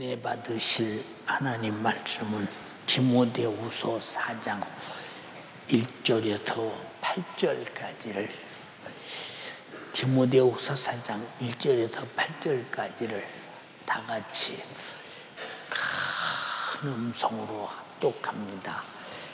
은혜 받으실 하나님 말씀은 디모데후서 4장 1절에서 8절까지를 디모데후서 4장 1절에서 8절까지를 다 같이 큰 음성으로 합독합니다.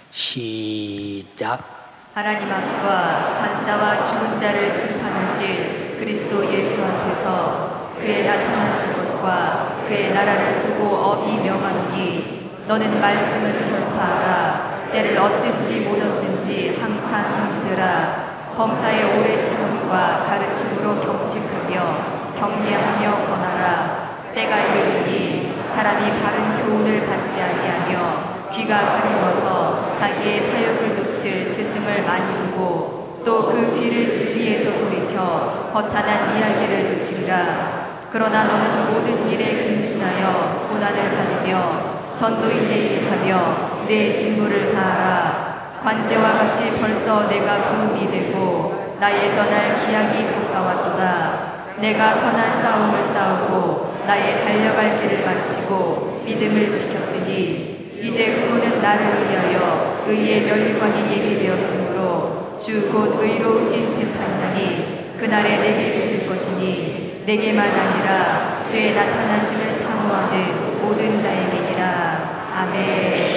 시작. 하나님 앞과 산자와 죽은 자를 심판하실 그리스도 예수 앞에서 그의 나타나신 것과 그의 나라를 두고 엄히 명하노니 너는 말씀을 전파하라. 때를 얻든지 못 얻든지 항상 힘쓰라. 범사의 오래 참음과 가르침으로 경책하며 경계하며 권하라. 때가 이르리니 사람이 바른 교훈을 받지 아니하며 귀가 가려워서 자기의 사욕을 좇을 스승을 많이 두고 또 그 귀를 진리에서 돌이켜 허탄한 이야기를 좇으리라. 그러나 너는 모든 일에 근신하여 고난을 받으며 전도인의 일을 하며 내 직무를 다하라. 관제와 같이 벌써 내가 부음이 되고 나의 떠날 기약이 가까웠도다. 내가 선한 싸움을 싸우고 나의 달려갈 길을 마치고 믿음을 지켰으니 이제 후로는 나를 위하여 의의 면류관이 예비되었으므로 주 곧 의로우신 재판장이 그날에 내게 주실 것이니 내게만 아니라 주의 나타나심을 사모하는 모든 자에게니라. 아멘.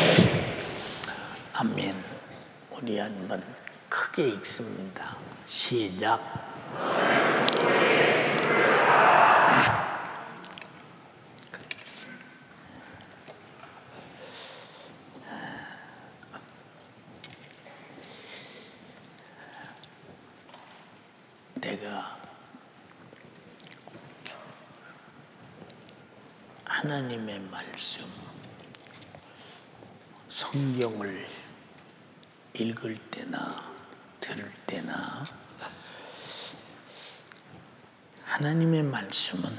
아멘. 우리 한번 크게 읽습니다. 시작. 내가 하나님의 말씀, 성경을 읽을 때나 들을 때나 하나님의 말씀은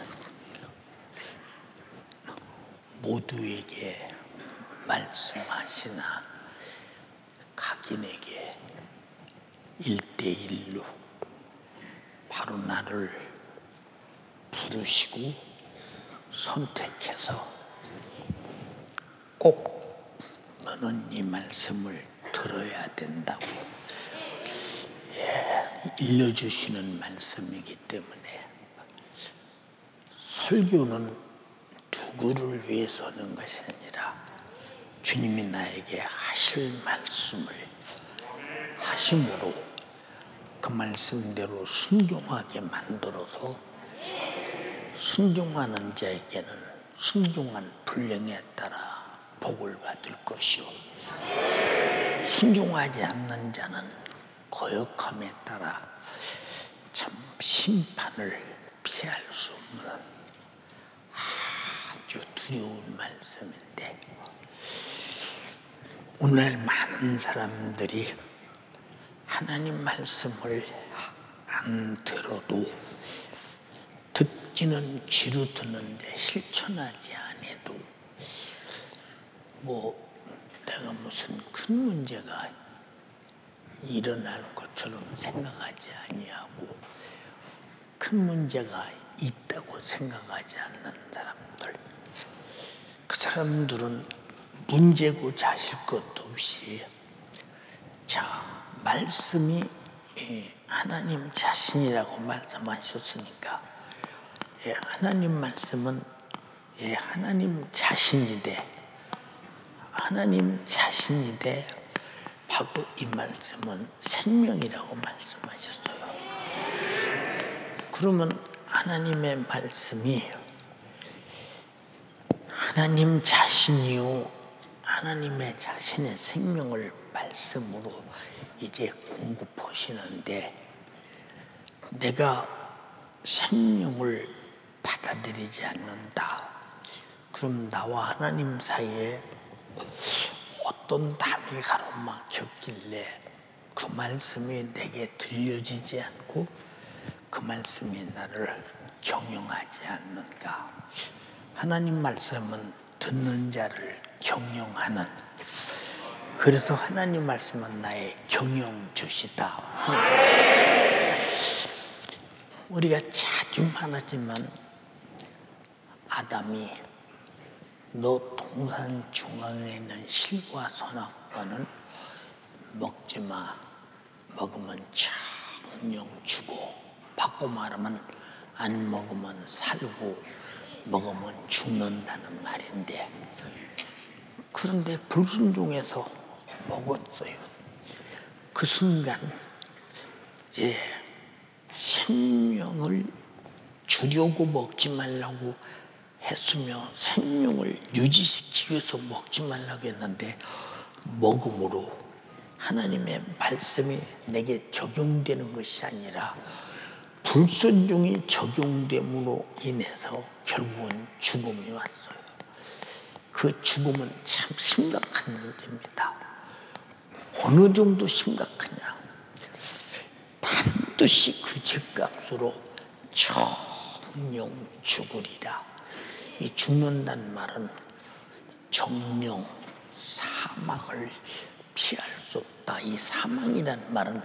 모두에게 말씀하시나 각인에게 1대1로 바로 나를 부르시고 선택해서 꼭 너는 이 말씀을 들어야 된다고 일러주시는 말씀이기 때문에 설교는 누구를 위해서 하는 것이 아니라 주님이 나에게 하실 말씀을 하심으로 그 말씀대로 순종하게 만들어서 순종하는 자에게는 순종한 분량에 따라 복을 받을 것이요 순종하지 않는 자는 거역함에 따라 참 심판을 피할 수 없는 아주 두려운 말씀인데 오늘 많은 사람들이 하나님 말씀을 안 들어도 듣기는 귀로 듣는데 실천하지 않아도 내가 무슨 큰 문제가 일어날 것처럼 생각하지 아니하고 큰 문제가 있다고 생각하지 않는 사람들, 그 사람들은 문제고 자실 것도 없이 말씀이 하나님 자신이라고 말씀하셨으니까 하나님 말씀은 하나님 자신이 돼. 하나님 자신이 돼. 바로 이 말씀은 생명이라고 말씀하셨어요. 그러면 하나님의 말씀이 하나님 자신이요 하나님의 자신의 생명을 말씀으로 이제 공급하시는데 내가 생명을 받아들이지 않는다. 그럼 나와 하나님 사이에 어떤 담이 가로막혔길래 그 말씀이 내게 들려지지 않고 그 말씀이 나를 경영하지 않는가. 하나님 말씀은 듣는 자를 경영하는, 그래서 하나님 말씀은 나의 경영주시다. 우리가 자주 말하지만 아담이 너 동산 중앙에 있는 실과 선악과는 먹지 마. 먹으면 정령 죽어. 바꿔 말하면 안 먹으면 살고 먹으면 죽는다는 말인데, 그런데 불순종해서 먹었어요. 그 순간 생명을 주려고 먹지 말라고 했으며 생명을 유지시키기 위해서 먹지 말라고 했는데, 먹음으로 하나님의 말씀이 내게 적용되는 것이 아니라 불순종이 적용됨으로 인해서 결국은 죽음이 왔어요. 그 죽음은 참 심각한 문제입니다. 어느 정도 심각하냐? 반드시 그 죄값으로 정령 죽으리라. 이 죽는다는 말은 정령, 사망을 피할 수 없다. 이 사망이라는 말은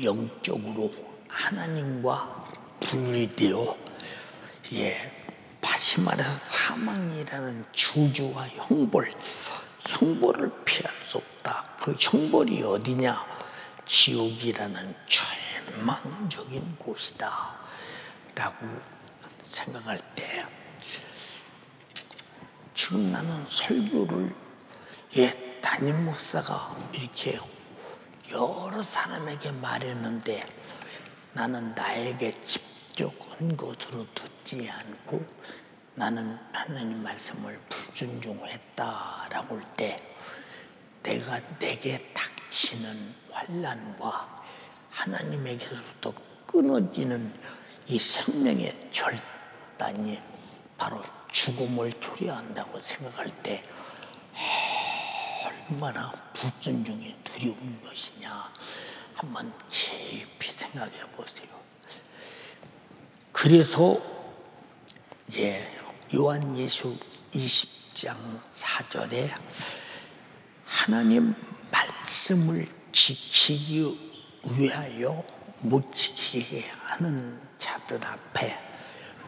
영적으로 하나님과 분리되어, 다시 말해서 사망이라는 저주와 형벌을 피할 수 없다. 그 형벌이 어디냐? 지옥이라는 절망적인 곳이다 라고 생각할 때, 지금 나는 설교를 담임 목사가 이렇게 여러 사람에게 말했는데, 나는 나에게 집중한 것으로 듣지 않고 나는 하나님 말씀을 불순종했다라고 할 때, 내게 닥치는 환난과 하나님에게서부터 끊어지는 이 생명의 절단이 바로 죽음을 초래한다고 생각할 때 얼마나 불순종이 두려운 것이냐 한번 깊이 생각해 보세요. 그래서 요한계시록 20장 4절에 하나님 말씀을 지키기 위하여 못 지키게 하는 자들 앞에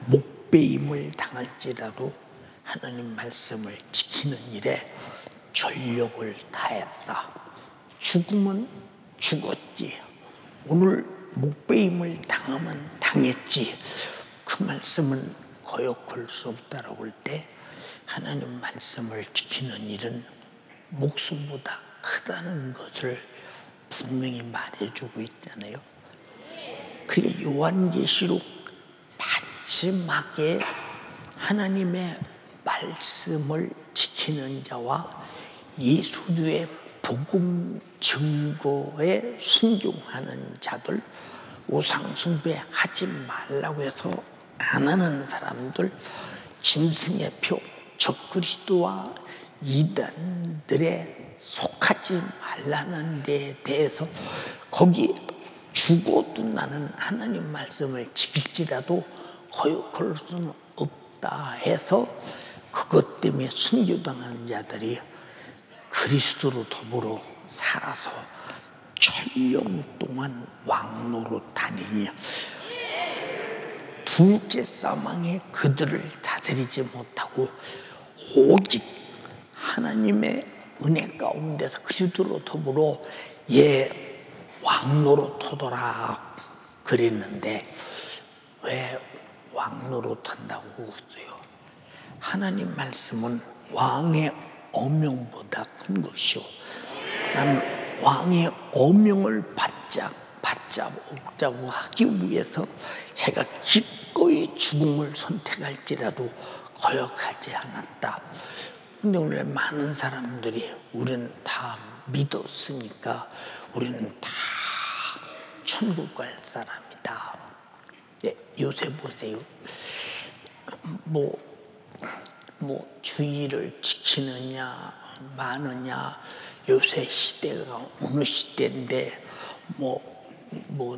목배임을 당할지라도 하나님 말씀을 지키는 일에 전력을 다했다. 죽으면 죽었지. 오늘 목배임을 당하면 당했지. 그 말씀은 거역할 수 없다라고 할 때, 하나님 말씀을 지키는 일은 목숨보다 크다는 것을 분명히 말해주고 있잖아요. 그게 요한계시록 마지막에 하나님의 말씀을 지키는 자와 예수의 복음 증거에 순종하는 자들, 우상 숭배하지 말라고 해서 안 하는 사람들, 짐승의 표, 적그리스도와 이단들에 속하지 말라는 데에 대해서 거기 죽어도 나는 하나님 말씀을 지킬지라도 거역할 수는 없다 해서 그것 때문에 순교당하는 자들이 그리스도로 더불어 살아서 천년 동안 왕노로 다니니 둘째 사망에 그들을 다스리지 못하고 오직 하나님의 은혜 가운데서 그리스도로 더불어 왕노로 토도라 그랬는데, 왜 왕노로 탄다고 했어요? 하나님 말씀은 왕의 어명보다 큰 것이요, 나는 왕의 어명을 받자고 하기 위해서 제가 기꺼이 죽음을 선택할지라도 거역하지 않았다. 근데 오늘 많은 사람들이 우리는 다 믿었으니까 우리는 다 천국 갈 사람이다. 요새 보세요. 뭐 주의를 지키느냐 마느냐, 요새 시대가 어느 시대인데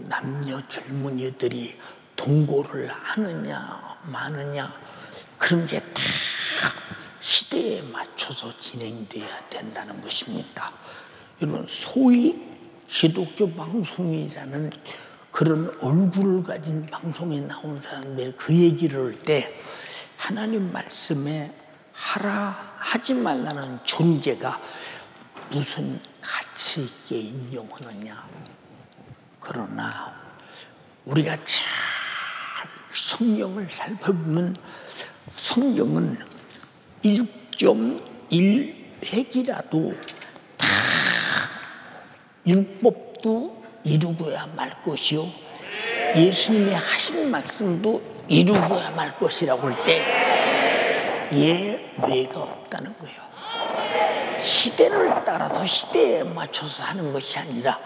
남녀 젊은이들이 동거를 하느냐 마느냐, 그런 게 다 시대에 맞춰서 진행돼야 된다는 것입니다. 여러분, 소위 기독교 방송이라는 그런 얼굴을 가진 방송에 나온 사람들이 그 얘기를 할 때 하나님 말씀에 하지 말라는 존재가 무슨 가치 있게 인정하느냐. 그러나 우리가 잘 성경을 살펴보면 성경은 1.1획이라도 다 율법도 이루고야 말 것이요, 예수님이 하신 말씀도 이루고야 말 것이라고 할 때 예외가 없다는 거예요. 시대를 따라서 시대에 맞춰서 하는 것이 아니라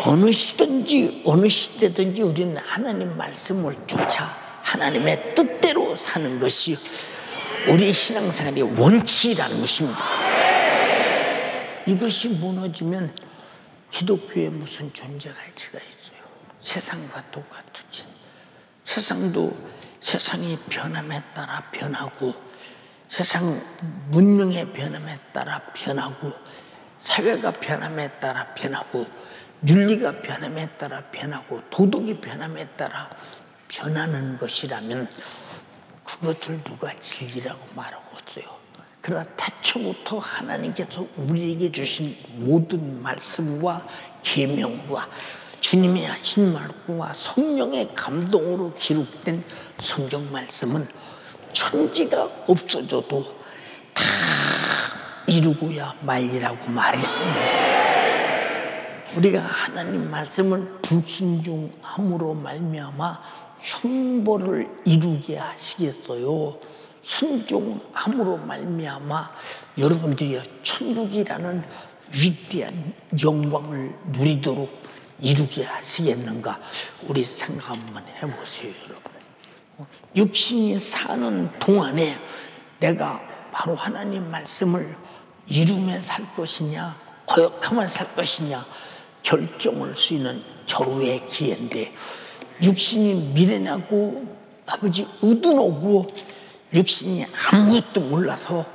어느 시든지 어느 시대든지 우리는 하나님 말씀을 쫓아 하나님의 뜻대로 사는 것이 우리 신앙생활의 원칙이라는 것입니다. 이것이 무너지면 기독교에 무슨 존재 가치가 있어요? 세상과 똑같지. 세상도 세상의 변함에 따라 변하고, 세상 문명의 변함에 따라 변하고, 사회가 변함에 따라 변하고, 윤리가 변함에 따라 변하고, 도덕이 변함에 따라 변하는 것이라면 그것을 누가 진리라고 말하고 있어요. 그러나 태초부터 하나님께서 우리에게 주신 모든 말씀과 계명과 주님이 하신 말과 성령의 감동으로 기록된 성경 말씀은 천지가 없어져도 다 이루고야 말리라고 말했습니다. 우리가 하나님 말씀을 불순종함으로 말미암아 형벌을 이루게 하시겠어요? 순종함으로 말미암아 여러분들이 천국이라는 위대한 영광을 누리도록 이루게 하시겠는가? 우리 생각 한번 해보세요, 여러분. 육신이 사는 동안에 내가 바로 하나님 말씀을 이루며 살 것이냐, 거역하며 살 것이냐 결정할 수 있는 절호의 기회인데, 육신이 미련하고 아버지 의둔하고 육신이 아무것도 몰라서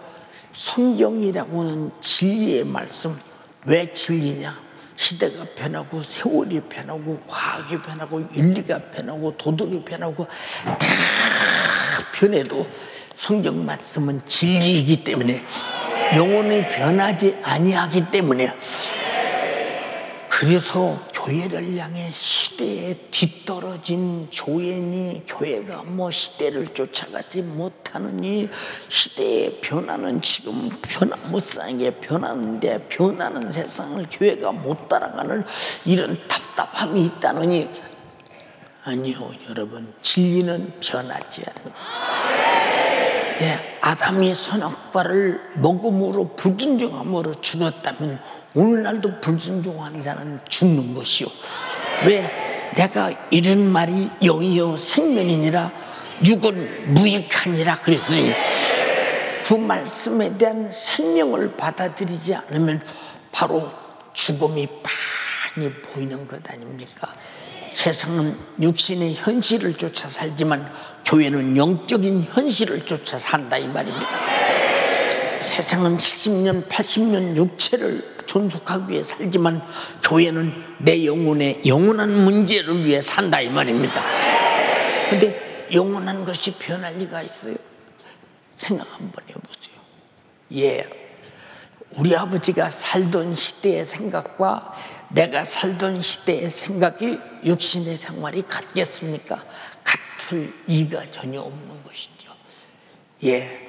성경이라고 하는 진리의 말씀, 왜 진리냐? 시대가 변하고 세월이 변하고 과학이 변하고 윤리가 변하고 도덕이 변하고 다 변해도 성경 말씀은 진리이기 때문에, 영혼이 변하지 아니하기 때문에, 그래서 교회를 향해 시대에 뒤떨어진 교회가 뭐 시대를 쫓아가지 못하느니, 시대의 변화는 지금 못사게 변하는데 변하는 세상을 교회가 못 따라가는 이런 답답함이 있다느니, 아니요 여러분, 진리는 변하지 않는다. 예, 아담이 선악과를 먹음으로 불순종함으로 죽었다면 오늘날도 불순종한 자는 죽는 것이요. 왜? 내가 이런 말이 영이요 생명이니라 육은 무익하니라 그랬으니, 그 말씀에 대한 생명을 받아들이지 않으면 바로 죽음이 빤히 보이는 것 아닙니까? 세상은 육신의 현실을 쫓아 살지만 교회는 영적인 현실을 쫓아 산다 이 말입니다. 세상은 70년 80년 육체를 존속하기 위해 살지만 교회는 내 영혼의 영원한 문제를 위해 산다 이 말입니다. 근데 영원한 것이 변할 리가 있어요? 생각 한번 해보세요. 예, 우리 아버지가 살던 시대의 생각과 내가 살던 시대의 생각이 육신의 생활이 같겠습니까? 같을 이가 전혀 없는 것이죠. 예,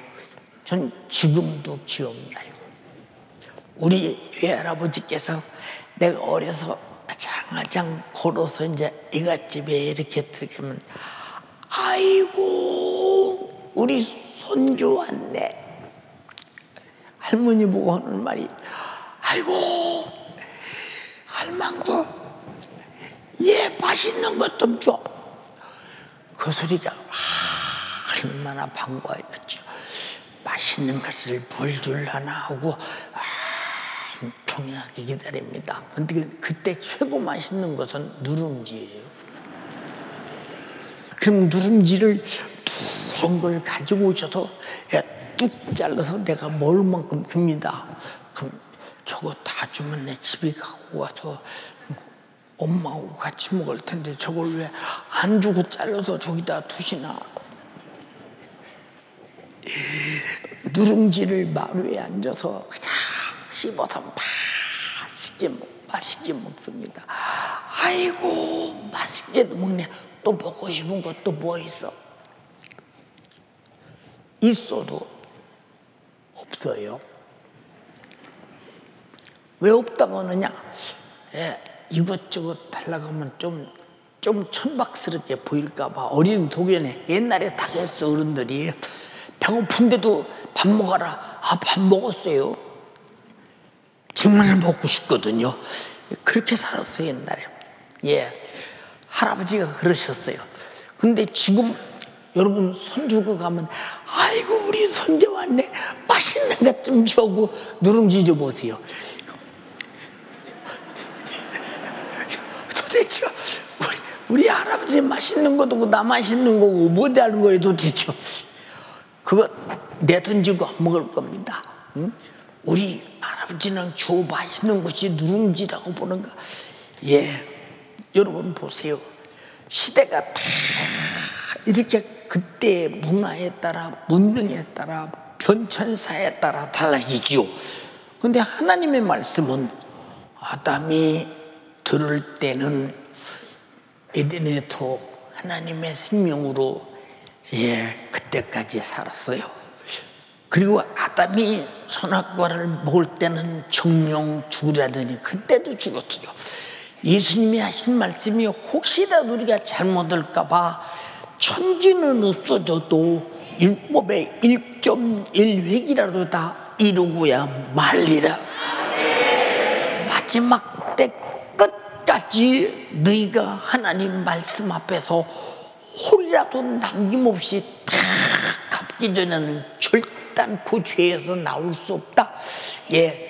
전 지금도 기억나요. 우리 외할아버지께서 내가 어려서 장아장 걸어서 이제 이갓집에 이렇게 들어가면, 아이고 우리 손주 왔네. 할머니 보고 하는 말이, 아이고 할망구 얘 맛있는 것 좀 줘. 그 소리가 얼마나 반가웠죠. 맛있는 것을 뭘 줄라나 하고 엄청나게 기다립니다. 근데 그때 최고 맛있는 것은 누룽지예요. 그럼 누룽지를 두른 걸 가지고 오셔서 뚝 잘라서 내가 먹을 만큼 줍니다. 그럼 저거 다 주면 내 집에 갖고 가서 엄마하고 같이 먹을 텐데 저걸 왜 안 주고 잘라서 저기다 두시나. 누룽지를 마루에 앉아서 그냥 씹어서 맛있게 먹습니다. 아이고 맛있게도 먹네. 또 먹고 싶은 것도 뭐 있어? 있어도 없어요. 왜 없다고 하느냐? 이것저것 달라고 하면 좀 천박스럽게 보일까봐 어린 도견에 옛날에 다 했어. 어른들이 배고픈데도 밥 먹어라. 밥 먹었어요. 정말 먹고 싶거든요. 그렇게 살았어요 옛날에. 할아버지가 그러셨어요. 근데 지금 여러분 손주고 가면 아이고 우리 손자 왔네. 맛있는 것 좀 주고 누룽지 좀 보세요. 도대체 우리 할아버지 맛있는 것도 나 맛있는 거고 뭐 다른 거예요 도대체. 그거 내던지고 안 먹을 겁니다. 응? 우리 할아버지는 주 맛있는 것이 누룽지라고 보는가. 여러분 보세요. 시대가 다 이렇게 그때의 문화에 따라 문명에 따라 변천사에 따라 달라지지요. 근데 하나님의 말씀은 아담이 들을 때는 에덴에서 하나님의 생명으로 그때까지 살았어요. 그리고 아담이 선악과를 먹을 때는 정령 죽으라더니 그때도 죽었어요. 예수님이 하신 말씀이 혹시라도 우리가 잘못할까 봐 천지는 없어져도 율법의 1.1획이라도 다 이루고야 말리라. 마지막 때 끝까지 너희가 하나님 말씀 앞에서 홀이라도 남김없이 다 갚기 전에는 결단코 죄에서 나올 수 없다.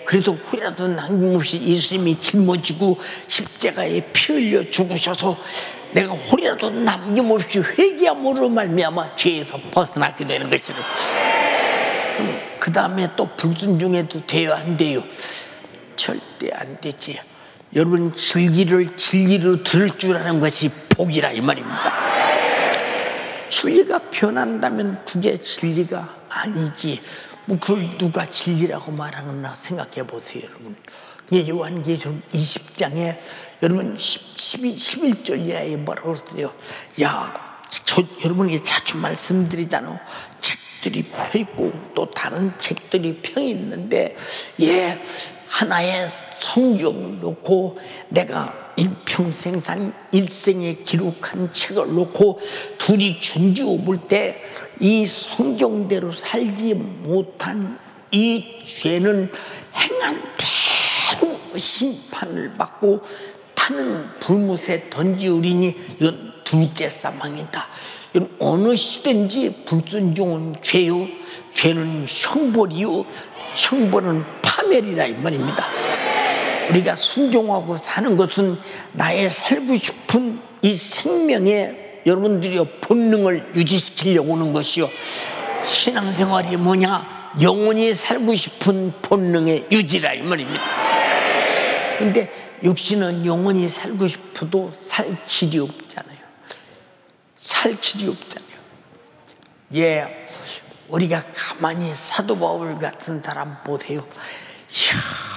그래서 홀이라도 남김없이 예수님이 짊어지고 십자가에 피 흘려 죽으셔서 내가 홀이라도 남김없이 회개함으로 말미암아 죄에서 벗어나게 되는 것이다. 그럼 그 다음에 또 불순종해도 돼요 안 돼요? 절대 안 되지. 여러분 진리로 들을 줄 아는 것이 복이라 이 말입니다. 진리가 변한다면 그게 진리가 아니지. 그걸 누가 진리라고 말하나 생각해 보세요 여러분. 요한계시록 20장에 여러분 11절 이하에 뭐라고 그랬어요? 여러분에게 자주 말씀드리잖아요. 책들이 펴 있고 또 다른 책들이 펴 있는데 하나의 성경 놓고 내가 일평생 산 일생에 기록한 책을 놓고 둘이 견주어 볼 때 이 성경대로 살지 못한 이 죄는 행한 대로 심판을 받고 타는 불못에 던지우리니 이건 둘째 사망이다. 이건 어느 시든지 불순종은 죄요, 죄는 형벌이요, 형벌은 파멸이라 이 말입니다. 우리가 순종하고 사는 것은 나의 살고 싶은 이 생명에 여러분들이 본능을 유지시키려고 하는 것이요. 신앙생활이 뭐냐? 영원히 살고 싶은 본능의 유지라 이 말입니다. 근데 육신은 영원히 살고 싶어도 살 길이 없잖아요. 살 길이 없잖아요. 우리가 가만히 사도 바울 같은 사람 보세요.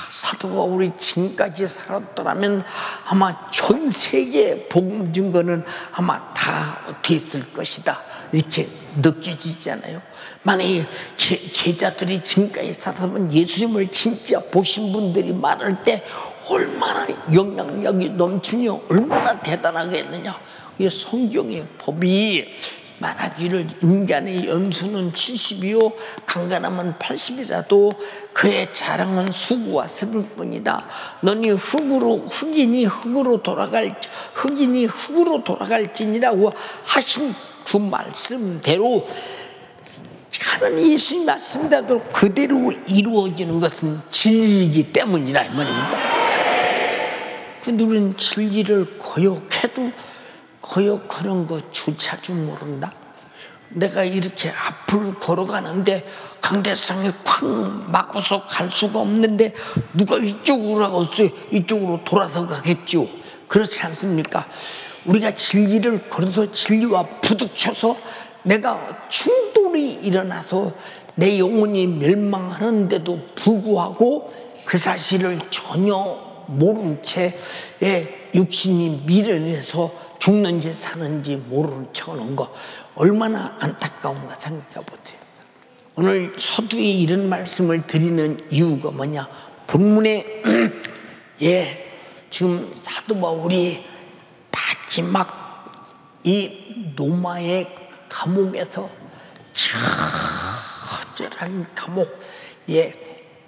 사도 바울이 지금까지 살았더라면 아마 전 세계 복음 증거는 아마 다 됐을 것이다 이렇게 느껴지잖아요. 만약에 제자들이 지금까지 살았으면 예수님을 진짜 보신 분들이 많을 때 얼마나 영향력이 넘치며 얼마나 대단하겠느냐. 이 성경의 법이 말하기를 인간의 연수는 70이요 강간하면 80이라도 그의 자랑은 수고와 슬플 뿐이다. 너니 흑인이 흑으로 돌아갈지니라고 하신 그 말씀대로 하나님 예수님 말씀대로 그대로 이루어지는 것은 진리이기 때문이라 이 말입니다. 근데 우리는 진리를 거역해도 거역하는 것조차도 모른다. 내가 이렇게 앞을 걸어가는데 강대상에 콱 막고서 갈 수가 없는데 누가 이쪽으로 가겠어요? 이쪽으로 돌아서 가겠죠. 그렇지 않습니까? 우리가 진리를 걸어서 진리와 부딪혀서 내가 충돌이 일어나서 내 영혼이 멸망하는데도 불구하고 그 사실을 전혀 모른 채 육신이 미련해서 죽는지 사는지 모르는 척 하는 거 얼마나 안타까운가 생각해 보세요. 오늘 서두에 이런 말씀을 드리는 이유가 뭐냐? 본문에 지금 사도 바울이 마지막 이 로마의 감옥에서 처절한 감옥,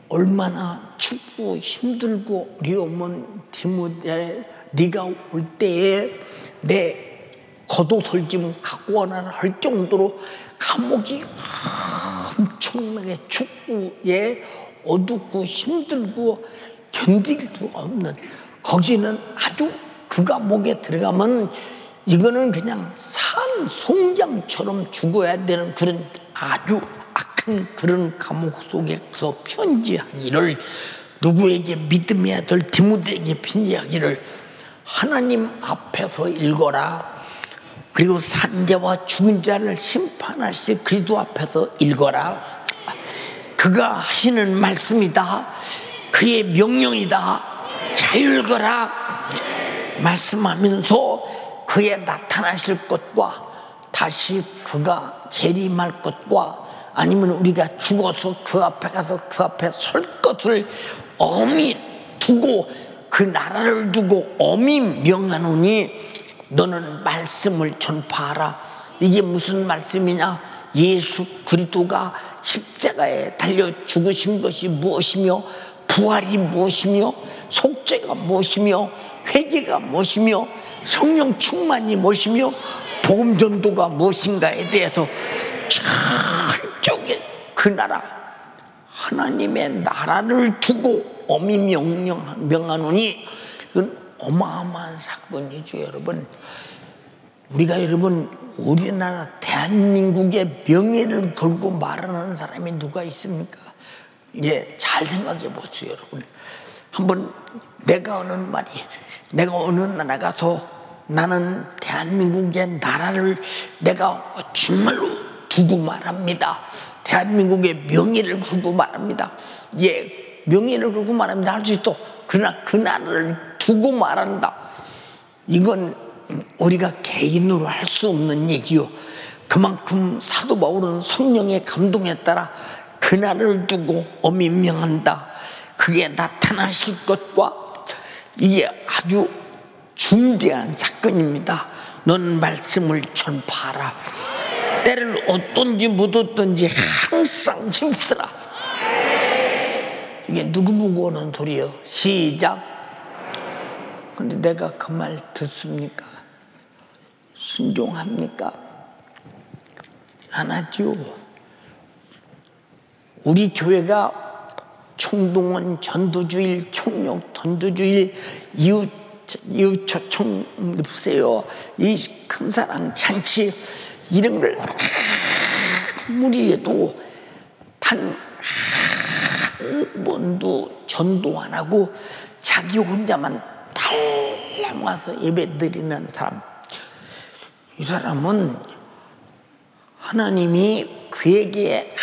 얼마나 춥고 힘들고 어려우면 디모데 네가 올 때에 내 겉옷을 좀 갖고 와라 할 정도로 감옥이 엄청나게 춥고 어둡고 힘들고 견딜 수가 없는, 거기는 아주 그 감옥에 들어가면 이거는 그냥 산 송장처럼 죽어야 되는 그런 아주 악한 그런 감옥 속에서 편지하기를, 누구에게 믿음의 아들 디모데에게 편지하기를 하나님 앞에서 읽어라. 그리고 산자와 죽은 자를 심판하실 그리스도 앞에서 읽어라. 그가 하시는 말씀이다. 그의 명령이다. 잘 읽어라. 말씀하면서 그의 나타나실 것과 다시 그가 재림할 것과 아니면 우리가 죽어서 그 앞에 가서 그 앞에 설 것을 엄히 두고 그 나라를 두고 엄히 명하노니 너는 말씀을 전파하라. 이게 무슨 말씀이냐? 예수 그리스도가 십자가에 달려 죽으신 것이 무엇이며 부활이 무엇이며 속죄가 무엇이며 회개가 무엇이며 성령 충만이 무엇이며 복음 전도가 무엇인가에 대해서 철저하게 그 나라 하나님의 나라를 두고 엄히 명하노니 이건 어마어마한 사건이죠. 여러분, 우리가 우리나라 대한민국의 명예를 걸고 말하는 사람이 누가 있습니까? 잘 생각해 보세요. 여러분, 한번 내가 어느 나라 가서 나는 대한민국의 나라를 내가 정말로 두고 말합니다. 대한민국의 명예를 걸고 말합니다. 명예를 걸고 말합니다 할 수 있어. 그러나 그 나라를 두고 말한다. 이건 우리가 개인으로 할 수 없는 얘기요. 그만큼 사도 바울은 성령의 감동에 따라 그 나라를 두고 엄히 명한다. 그게 나타나실 것과 이게 아주 중대한 사건입니다. 넌 말씀을 전파하라. 때를 얻든지 못 얻든지 항상 힘쓰라. 이게 누구 보고 하는 소리예요? 시작. 근데 내가 그 말 듣습니까? 순종합니까? 안 하죠. 우리 교회가 총동원 전도주일, 총력 전도주일, 이웃초청 보세요. 이 큰사랑 잔치 이런 걸 아무리 해도 단 한 번도 전도 안 하고 자기 혼자만 달랑 와서 예배 드리는 사람, 이 사람은 하나님이 그에게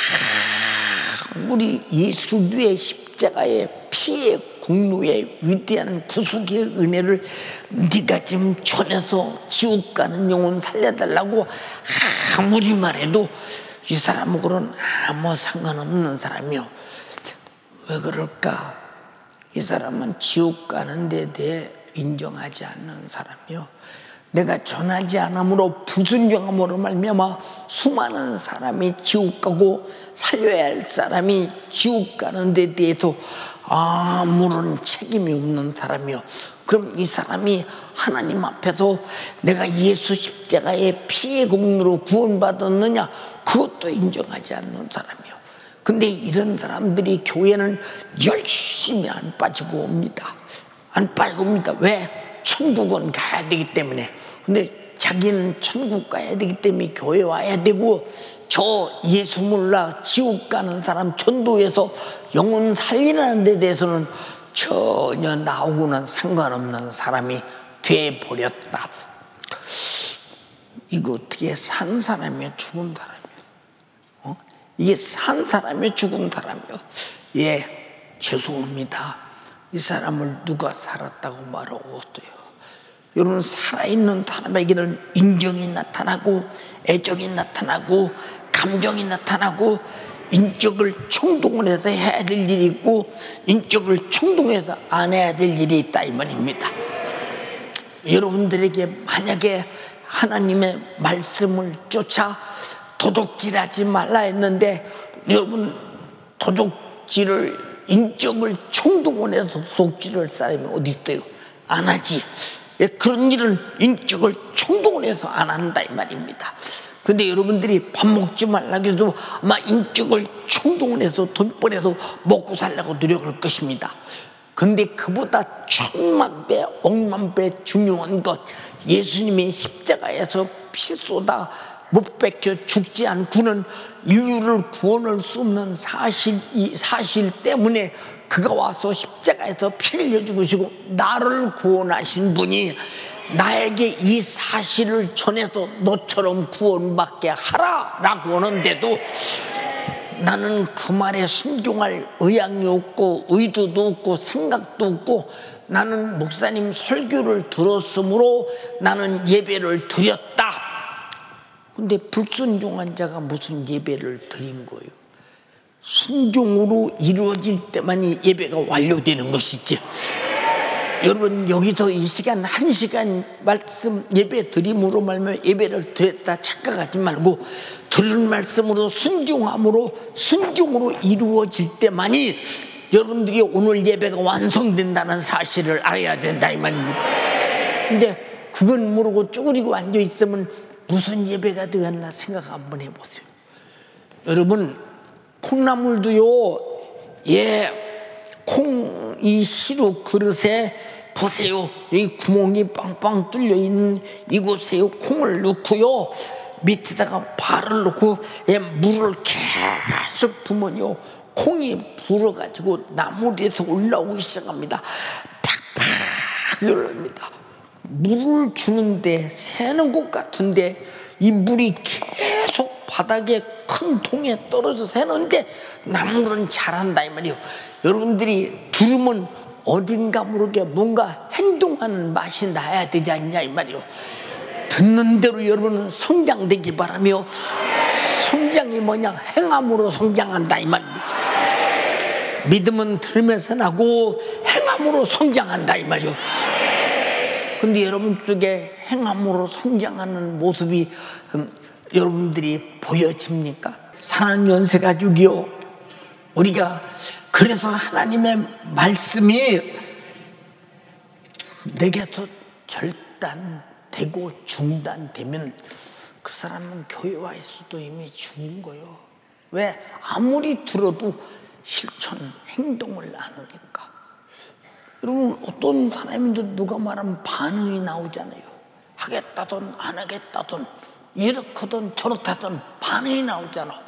아무리 예수 그리스도의 십자가의 피의 공로의 위대한 구속의 은혜를 네가 지금 전해서 지옥 가는 영혼 살려달라고 아무리 말해도 이 사람하고는 아무 상관없는 사람이요. 왜 그럴까? 이 사람은 지옥 가는 데 대해 인정하지 않는 사람이요. 내가 전하지 않으므로 불순종함으로 말미암아 수많은 사람이 지옥 가고 살려야 할 사람이 지옥 가는 데 대해서 아무런 책임이 없는 사람이요. 그럼 이 사람이 하나님 앞에서 내가 예수 십자가의 피의 공로로 구원받았느냐? 그것도 인정하지 않는 사람이요. 근데 이런 사람들이 교회는 열심히 안 빠지고 옵니다. 안 빠지고 옵니다. 왜? 천국은 가야 되기 때문에. 근데 자기는 천국 가야 되기 때문에 교회 와야 되고, 저 예수 몰라 지옥 가는 사람 전도해서 영혼 살리는 데 대해서는 전혀 나하고는 상관없는 사람이 돼버렸다. 이거 어떻게 산 사람이야, 죽은 사람이야? 이게 산 사람이요 죽은 사람이요? 예, 죄송합니다. 이 사람을 누가 살았다고 말하고 어때요? 여러분, 살아있는 사람에게는 인정이 나타나고 애정이 나타나고 감정이 나타나고 인격을 충동해서 해야 될 일이 있고 인격을 충동해서 안 해야 될 일이 있다 이 말입니다. 여러분들에게 만약에 하나님의 말씀을 쫓아 도둑질하지 말라 했는데 여러분 도둑질을 인격을 충동해서 도둑질할 사람이 어디 있어요? 안 하지. 그런 일은 인격을 충동해서 안 한다 이 말입니다. 근데 여러분들이 밥 먹지 말라고 해도 아마 인격을 충동해서 돈 벌여서 먹고 살려고 노력할 것입니다. 근데 그보다 천만 배, 억만 배 중요한 것, 예수님이 십자가에서 피 쏟아 못 박혀 죽지 않고는 인류를 구원할 수 없는 이 사실 때문에 그가 와서 십자가에서 피 흘려 죽으시고 나를 구원하신 분이 나에게 이 사실을 전해서 너처럼 구원받게 하라라고 하는데도 나는 그 말에 순종할 의향이 없고 의도도 없고 생각도 없고 나는 목사님 설교를 들었으므로 나는 예배를 드렸다. 근데 불순종한 자가 무슨 예배를 드린 거예요? 순종으로 이루어질 때만이 예배가 완료되는 것이지. 여러분 여기서 이 시간 1시간 말씀 예배 드림으로 말하면 예배를 드렸다 착각하지 말고 들은 말씀으로 순종함으로 순종으로 이루어질 때만이 여러분들이 오늘 예배가 완성된다는 사실을 알아야 된다 이 말입니다. 근데 그건 모르고 쭈그리고 앉아 있으면 무슨 예배가 되었나 생각 한번 해보세요. 여러분 콩나물도요, 콩 이 시루 그릇에 보세요. 이 구멍이 빵빵 뚫려 있는 이곳에 콩을 넣고요, 밑에다가 발을 넣고 물을 계속 부으면요, 콩이 불어가지고 나무에서 올라오기 시작합니다. 팍팍 열립니다. 물을 주는데 새는 것 같은데 이 물이 계속 바닥에 큰 통에 떨어져 새는데 나무는 자란다 이 말이에요. 여러분들이 들으면 어딘가 모르게 뭔가 행동하는 맛이 나야 되지 않냐 이 말이에요. 듣는 대로 여러분은 성장되기 바라며 성장이 뭐냐? 행함으로 성장한다 이 말입니다. 믿음은 들으면서 나고 행함으로 성장한다 이 말이에요. 근데 여러분 속에 행함으로 성장하는 모습이 여러분들이 보여집니까? 사랑하는 연세가족이요, 우리가 그래서 하나님의 말씀이 내게서 절단되고 중단되면 그 사람은 교회 와 있어도 이미 죽은 거예요. 왜? 아무리 들어도 실천 행동을 안 하니까. 여러분 어떤 사람인데 누가 말하면 반응이 나오잖아요. 하겠다든 안 하겠다든 이렇거든 저렇다든 반응이 나오잖아.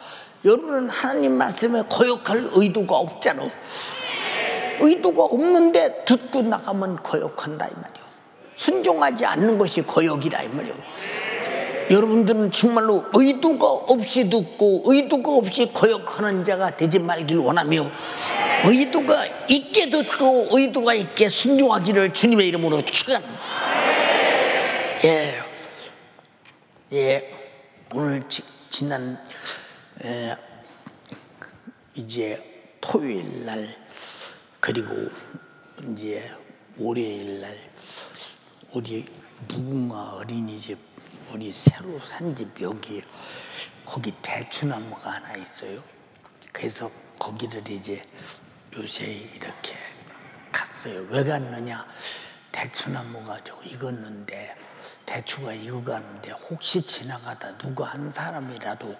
여러분은 하나님 말씀에 거역할 의도가 없잖아. 의도가 없는데 듣고 나가면 거역한다 이 말이야. 순종하지 않는 것이 거역이라 이 말이야. 여러분들은 정말로 의도가 없이 듣고 의도가 없이 거역하는 자가 되지 말길 원하며 의도가 있게 듣고 의도가 있게 순종하기를 주님의 이름으로 축원합니다. 오늘 지난 이제 토요일 날 그리고 이제 월요일 날 우리 무궁화 어린이집 우리 새로 산 집 여기 거기 대추나무가 하나 있어요. 그래서 거기를 이제 요새 이렇게 갔어요. 왜 갔느냐? 대추나무가 저 익었는데 대추가 익어가는데 혹시 지나가다 누가 한 사람이라도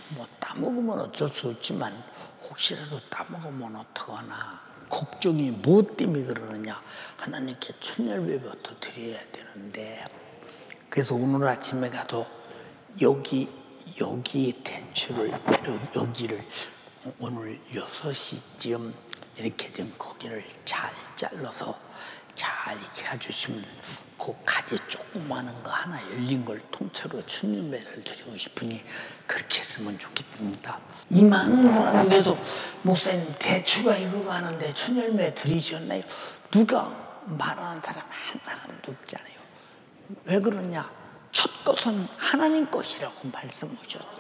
뭐 따먹으면 어쩔 수 없지만 혹시라도 따먹으면 어떡하나 걱정이 무엇 때문에 그러느냐? 하나님께 천열배부터 드려야 되는데 그래서 오늘 아침에 가도 여기 대추를 여기를 오늘 6시쯤 이렇게 좀 거기를 잘 잘라서 잘 익혀주시면 그 가지 조그마한 거 하나 열린 걸 통째로 천년매를 드리고 싶으니 그렇게 했으면 좋겠습니다. 이 많은 사람들에서 목사님 대추가 이거 하는데 천년매 드리셨나요? 누가 말하는 사람 한 사람도 없잖아요. 왜 그러냐? 첫 것은 하나님 것이라고 말씀하셨어요.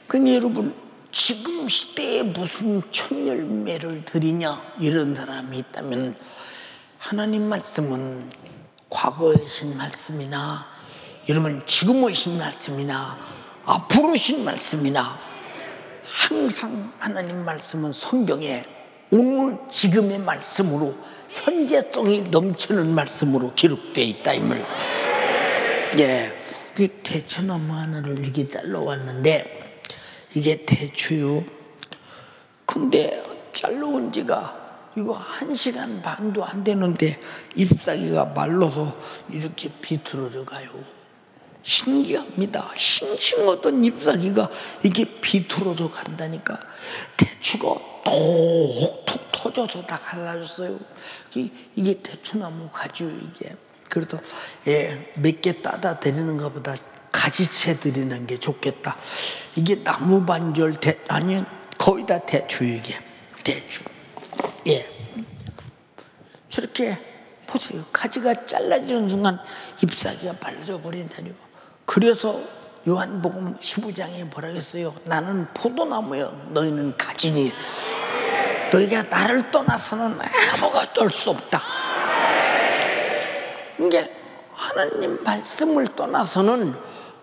근데 여러분 지금 시대에 무슨 천열매를 드리냐 이런 사람이 있다면 하나님 말씀은 과거에 오신 말씀이나 여러분 지금 오신 말씀이나 앞으로 오신 말씀이나 항상 하나님 말씀은 성경에 오늘 지금의 말씀으로 현재성이 넘치는 말씀으로 기록되어 있다 이 말이에요. 예, 그 대추나무 하나를 이렇게 잘라왔는데 이게 대추요. 근데 잘라온 지가 이거 1시간 반도 안 되는데 잎사귀가 말라서 이렇게 비틀어져 가요. 신기합니다. 싱싱하던 잎사귀가 이게 비틀어져 간다니까. 대추가 톡톡 터져서 다 갈라졌어요. 이게 대추나무 가지요 이게. 그래도 예, 몇 개 따다 드리는 것보다 가지채 드리는 게 좋겠다. 이게 나무 반절 아니 거의 다 대추 이게 대추. 예, 저렇게 보세요. 가지가 잘라지는 순간 잎사귀가 발라져 버린다니요. 그래서 요한복음 15장에 뭐라 했어요? 나는 포도나무여 너희는 가지니 너희가 나를 떠나서는 아무것도 할 수 없다. 이게 하나님 말씀을 떠나서는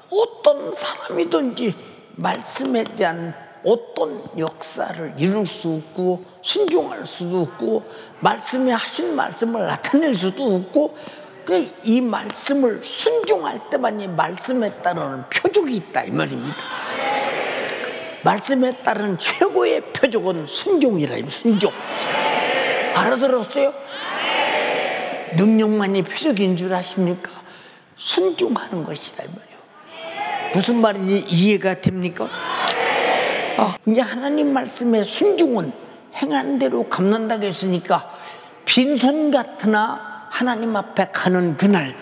어떤 사람이든지 말씀에 대한 어떤 역사를 이룰 수 없고 순종할 수도 없고 말씀에 하신 말씀을 나타낼 수도 없고 이 말씀을 순종할 때만 이 말씀에 따르는 표적이 있다 이 말입니다. 말씀에 따른 최고의 표적은 순종이라 순종. 알아들었어요? 능력만이 표적인 줄 아십니까? 순종하는 것이다 이 말이에요. 무슨 말인지 이해가 됩니까? 이제 하나님 말씀의 순종은 행한 대로 갚는다고 했으니까 빈손 같으나 하나님 앞에 가는 그날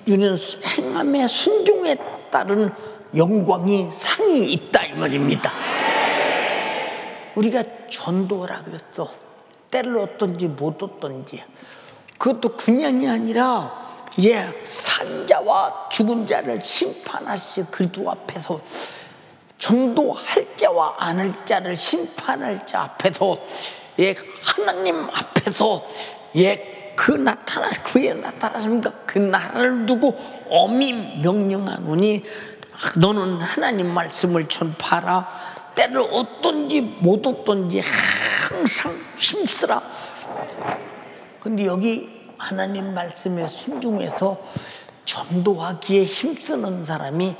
이는 행함의 순종에 따른 영광이 상이 있다 이 말입니다. 우리가 전도라고 했어. 때를 얻든지 못 얻든지 그것도 그냥이 아니라 산자와 죽은 자를 심판하시 그리스도 앞에서 전도할 자와 안 할 자를 심판할 자 앞에서 하나님 앞에서 그에 나타나십니까? 그 나라를 두고 엄히 명령하노니 너는 하나님 말씀을 전파하라. 때를 얻든지 못 얻든지 항상 힘쓰라. 근데 여기 하나님 말씀에 순종해서 전도하기에 힘쓰는 사람이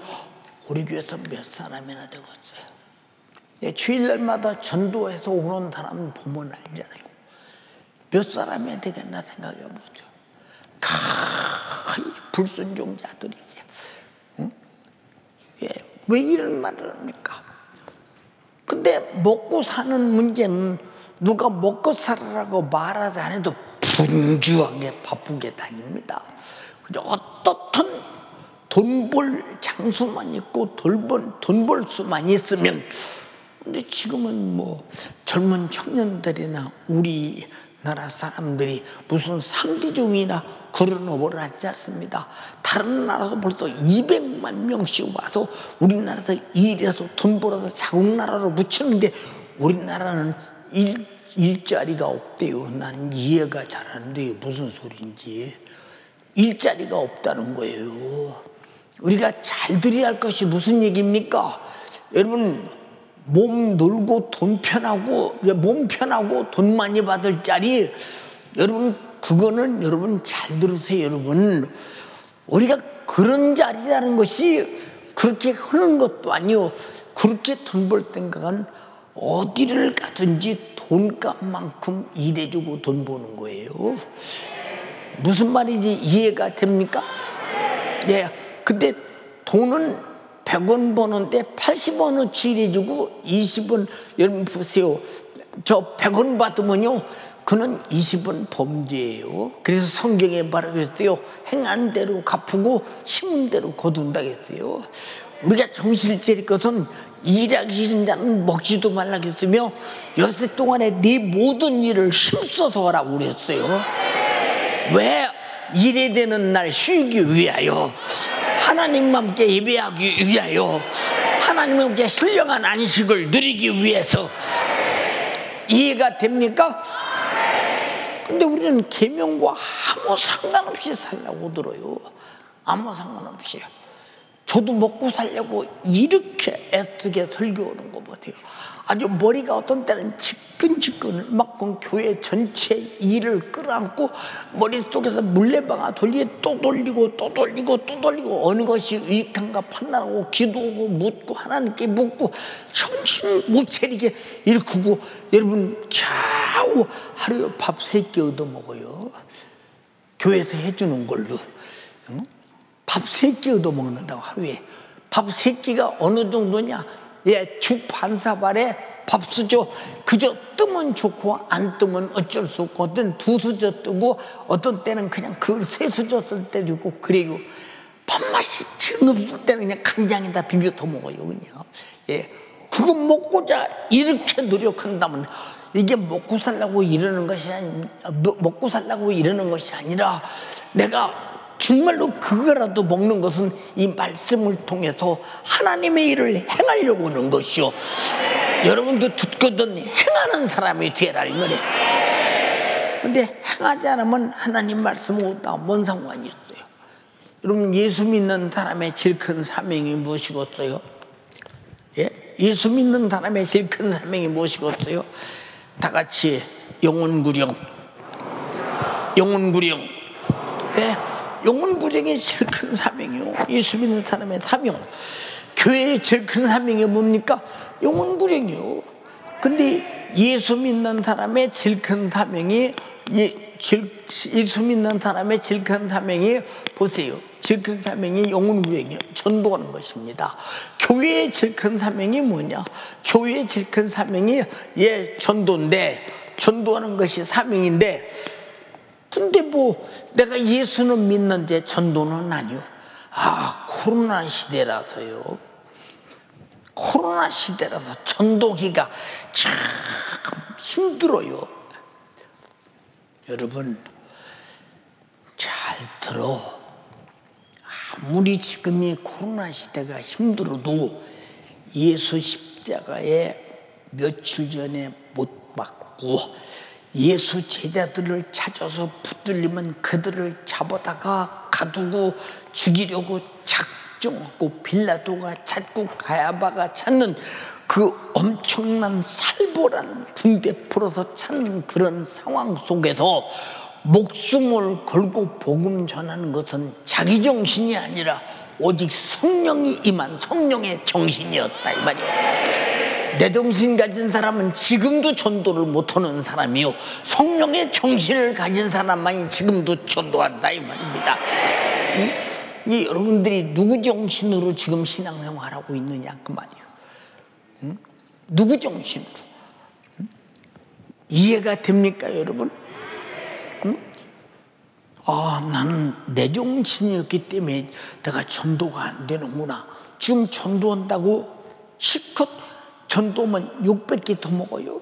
우리 교회에서 몇 사람이나 되겠어요. 주일날마다 전도해서 오는 사람 보면 알잖아요. 몇 사람이 되겠나 생각해 보죠. 거의 불순종자들이지. 응? 왜 이런 말을 합니까? 근데 먹고 사는 문제는 누가 먹고 살아라고 말하지 않아도 분주하게 바쁘게 다닙니다. 어떻든 돈 벌 장수만 있고 돈 벌 수만 있으면. 근데 지금은 뭐 젊은 청년들이나 우리나라 사람들이 무슨 3지종이나 그런 업을 하지 않습니다. 다른 나라도 벌써 200만 명씩 와서 우리나라에서 일해서 돈 벌어서 자국 나라로 묻히는데 우리나라는 일자리가 없대요. 난 이해가 잘 안 돼요. 무슨 소리인지. 일자리가 없다는 거예요. 우리가 잘 드려야 할 것이 무슨 얘기입니까? 여러분 몸 놀고 돈 편하고 돈 많이 받을 자리 여러분 그거는 여러분 잘 들으세요. 여러분 우리가 그런 자리라는 것이 그렇게 하는 것도 아니요. 그렇게 돈 벌 생각은 어디를 가든지 돈값만큼 일해주고 돈 버는 거예요. 무슨 말인지 이해가 됩니까? 네. 근데 돈은 100원 버는데 80원어치 일해주고 20원 여러분 보세요. 저 100원 받으면요 그는 20은 범죄예요. 그래서 성경에 말하고 있어요. 행한 대로 갚고 심은 대로 거둔다 했어요. 우리가 정신을 차릴 것은 일하기 싫은 자는 먹지도 말라 했으며 여세 동안에 네 모든 일을 힘써서 하라고 그랬어요. 왜? 일해야 되는 날 쉬기 위하여, 하나님과 함께 예배하기 위하여, 하나님과 함께 신령한 안식을 누리기 위해서. 이해가 됩니까? 근데 우리는 계명과 아무 상관없이 살려고 들어요. 아무 상관없이. 저도 먹고 살려고 이렇게 애쓰게 설교하는 거 보세요. 아주 머리가 어떤 때는 지끈지끈 막 교회 전체 일을 끌어안고 머릿속에서 물레방아 돌리게 또 돌리고 또 돌리고 또 돌리고, 어느 것이 유익한가 판단하고 기도하고 묻고 하나님께 묻고 정신 못 차리게 일구고, 여러분 겨우 하루에 밥 3끼 얻어먹어요. 교회에서 해주는 걸로. 밥 3끼 얻어먹는다고 하루에. 밥 3끼가 어느 정도냐? 예, 죽 반 사발에 밥 수저. 그저 뜨면 좋고 안 뜨면 어쩔 수 없고, 어떤 2수저 뜨고 어떤 때는 그냥 그 3수저 쓸 때도 있고 그래요. 밥맛이 정없을 때는 그냥 간장에다 비벼 터먹어요 그냥. 예, 그거 먹고자 이렇게 노력한다면 이게 먹고 살라고 이러는 것이 먹고 살라고 이러는 것이 아니라, 내가 정말로 그거라도 먹는 것은 이 말씀을 통해서 하나님의 일을 행하려고 하는 것이요. 여러분도 듣거든 행하는 사람이 되라 이 말이에요. 근데 행하지 않으면 하나님 말씀하고 뭔 상관이 있어요? 여러분, 예수 믿는 사람의 제일 큰 사명이 무엇이겠어요? 예? 예수 믿는 사람의 제일 큰 사명이 무엇이겠어요? 다 같이 영혼구령. 영혼구령. 예? 영혼구령이 제일 큰 사명이요. 예수 믿는 사람의 사명. 교회의 제일 큰 사명이 뭡니까? 영혼구령이요. 근데 예수 믿는 사람의 제일 큰 사명이, 예수 믿는 사람의 제일 큰 사명이 보세요. 제일 큰 사명이 영혼구령이요. 전도하는 것입니다. 교회의 제일 큰 사명이 뭐냐? 교회의 제일 큰 사명이 전도인데, 전도하는 것이 사명인데, 근데 뭐 내가 예수는 믿는데 전도는 아니요. 코로나 시대라서요. 코로나 시대라서 전도기가 참 힘들어요. 여러분 잘 들어. 아무리 지금이 코로나 시대가 힘들어도 예수 십자가에 며칠 전에 못 박고 예수 제자들을 찾아서 붙들리면 그들을 잡아다가 가두고 죽이려고 작정하고 빌라도가 찾고 가야바가 찾는 그 엄청난 살벌한 군대 풀어서 찾는 그런 상황 속에서 목숨을 걸고 복음 전하는 것은 자기 정신이 아니라 오직 성령이 임한 성령의 정신이었다 이 말이에요. 내 정신 가진 사람은 지금도 전도를 못하는 사람이요, 성령의 정신을 가진 사람만이 지금도 전도한다 이 말입니다. 여러분들이 누구 정신으로 지금 신앙생활하고 있느냐 그 말이에요. 누구 정신으로? 이해가 됩니까 여러분? 나는 내 정신이었기 때문에 내가 전도가 안 되는구나. 지금 전도한다고 실컷 전도면 600개 더 먹어요.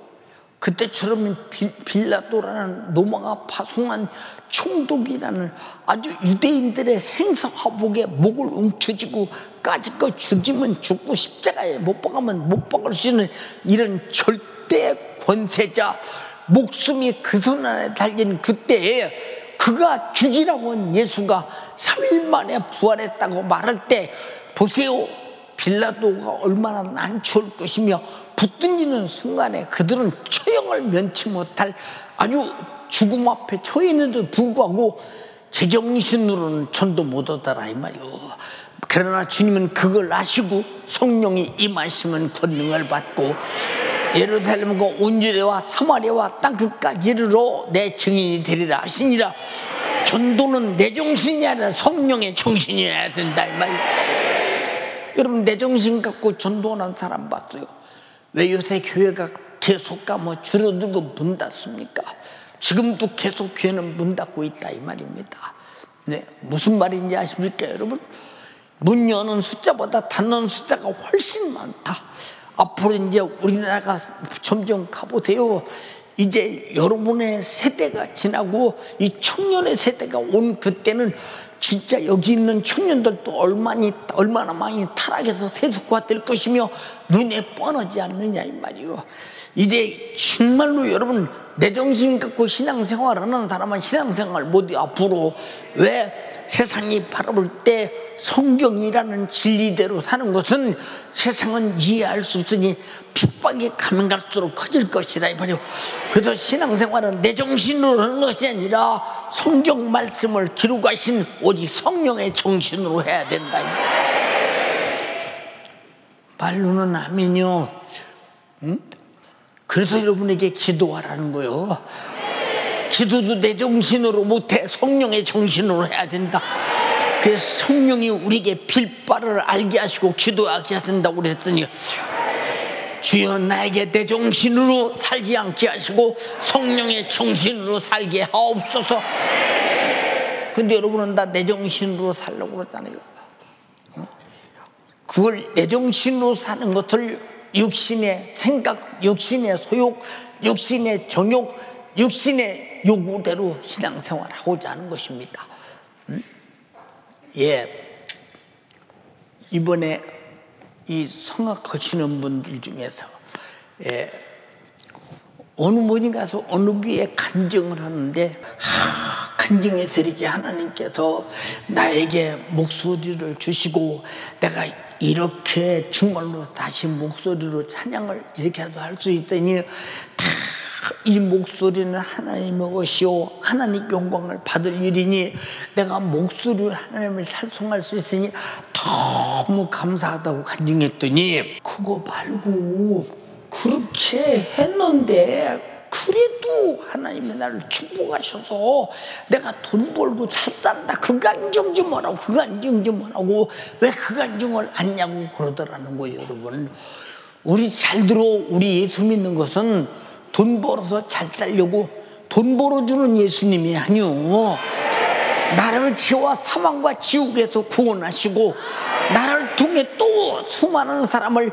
그때처럼 빌라도라는 노마가 파송한 총독이라는 아주 유대인들의 생사화복에 목을 움켜쥐고 까짓거 죽이면 죽고 십자가에 못 박으면 못 박을 수 있는 이런 절대 권세자, 목숨이 그 손 안에 달린 그때에 그가 죽이라고 한 예수가 3일 만에 부활했다고 말할 때 보세요. 빌라도가 얼마나 난처할 것이며 붙들리는 순간에 그들은 처형을 면치 못할 아주 죽음 앞에 처해 있는데도 불구하고 제정신으로는 전도 못하더라 이 말이요. 그러나 주님은 그걸 아시고 성령이 임하시면 권능을 받고 예루살렘과 온 유대와 사마리아와 땅끝까지 이르러 내 증인이 되리라 하시니라. 전도는 내 정신이 아니라 성령의 정신이어야 된다 이 말이요. 여러분 내 정신 갖고 전도하는 사람 봤어요? 왜 요새 교회가 계속 줄어들고 문 닫습니까? 지금도 계속 교회는 문 닫고 있다 이 말입니다. 네, 무슨 말인지 아십니까 여러분? 문 여는 숫자보다 닫는 숫자가 훨씬 많다. 앞으로 이제 우리나라가 점점 가보세요. 이제 여러분의 세대가 지나고 이 청년의 세대가 온 그때는 진짜 여기 있는 청년들도 얼마나 많이 타락해서 세속화될 것이며 눈에 뻔하지 않느냐 이 말이요. 이제 정말로 여러분 내 정신 갖고 신앙생활하는 사람은 신앙생활 못해. 앞으로 왜 세상이 바라볼 때 성경이라는 진리대로 사는 것은 세상은 이해할 수 없으니 핍박이 가면 갈수록 커질 것이라 이 말이요. 그래서 신앙생활은 내 정신으로 하는 것이 아니라 성경 말씀을 기록하신 오직 성령의 정신으로 해야 된다. 말로는 아멘이요. 응? 그래서 여러분에게 기도하라는 거요. 기도도 내 정신으로 못해. 성령의 정신으로 해야 된다. 그래서 성령이 우리에게 빌바를 알게 하시고 기도하게 해야 된다고 그랬으니 주여 나에게 내 정신으로 살지 않게 하시고 성령의 정신으로 살게 하옵소서. 근데 여러분은 다 내 정신으로 살려고 그러잖아요. 그걸 내 정신으로 사는 것을 육신의 생각, 육신의 소욕, 육신의 정욕, 육신의 요구대로 신앙생활하고자 하는 것입니다. 예, 이번에 이 성악하시는 분들 중에서 어느 분이 가서 어느 교회에 간증을 하는데 간증해서 이렇게 하나님께서 나에게 목소리를 주시고 내가 이렇게 정말로 다시 목소리로 찬양을 이렇게 해도 할 수 있더니 이 목소리는 하나님의 것이요 하나님 영광을 받을 일이니 내가 목소리로 하나님을 찬송할 수 있으니 너무 감사하다고 간증했더니 그거 말고 그렇게 했는데 그래도 하나님이 나를 축복하셔서 내가 돈 벌고 잘 산다 그 간증 좀 하라고 그 간증 좀 하라고 왜 그 간증을 하냐고 그러더라는 거예요. 여러분 우리 잘 들어. 우리 예수 믿는 것은 돈 벌어서 잘 살려고 돈 벌어주는 예수님이 아니요. 나를 죄와 사망과 지옥에서 구원하시고 나를 통해 또 수많은 사람을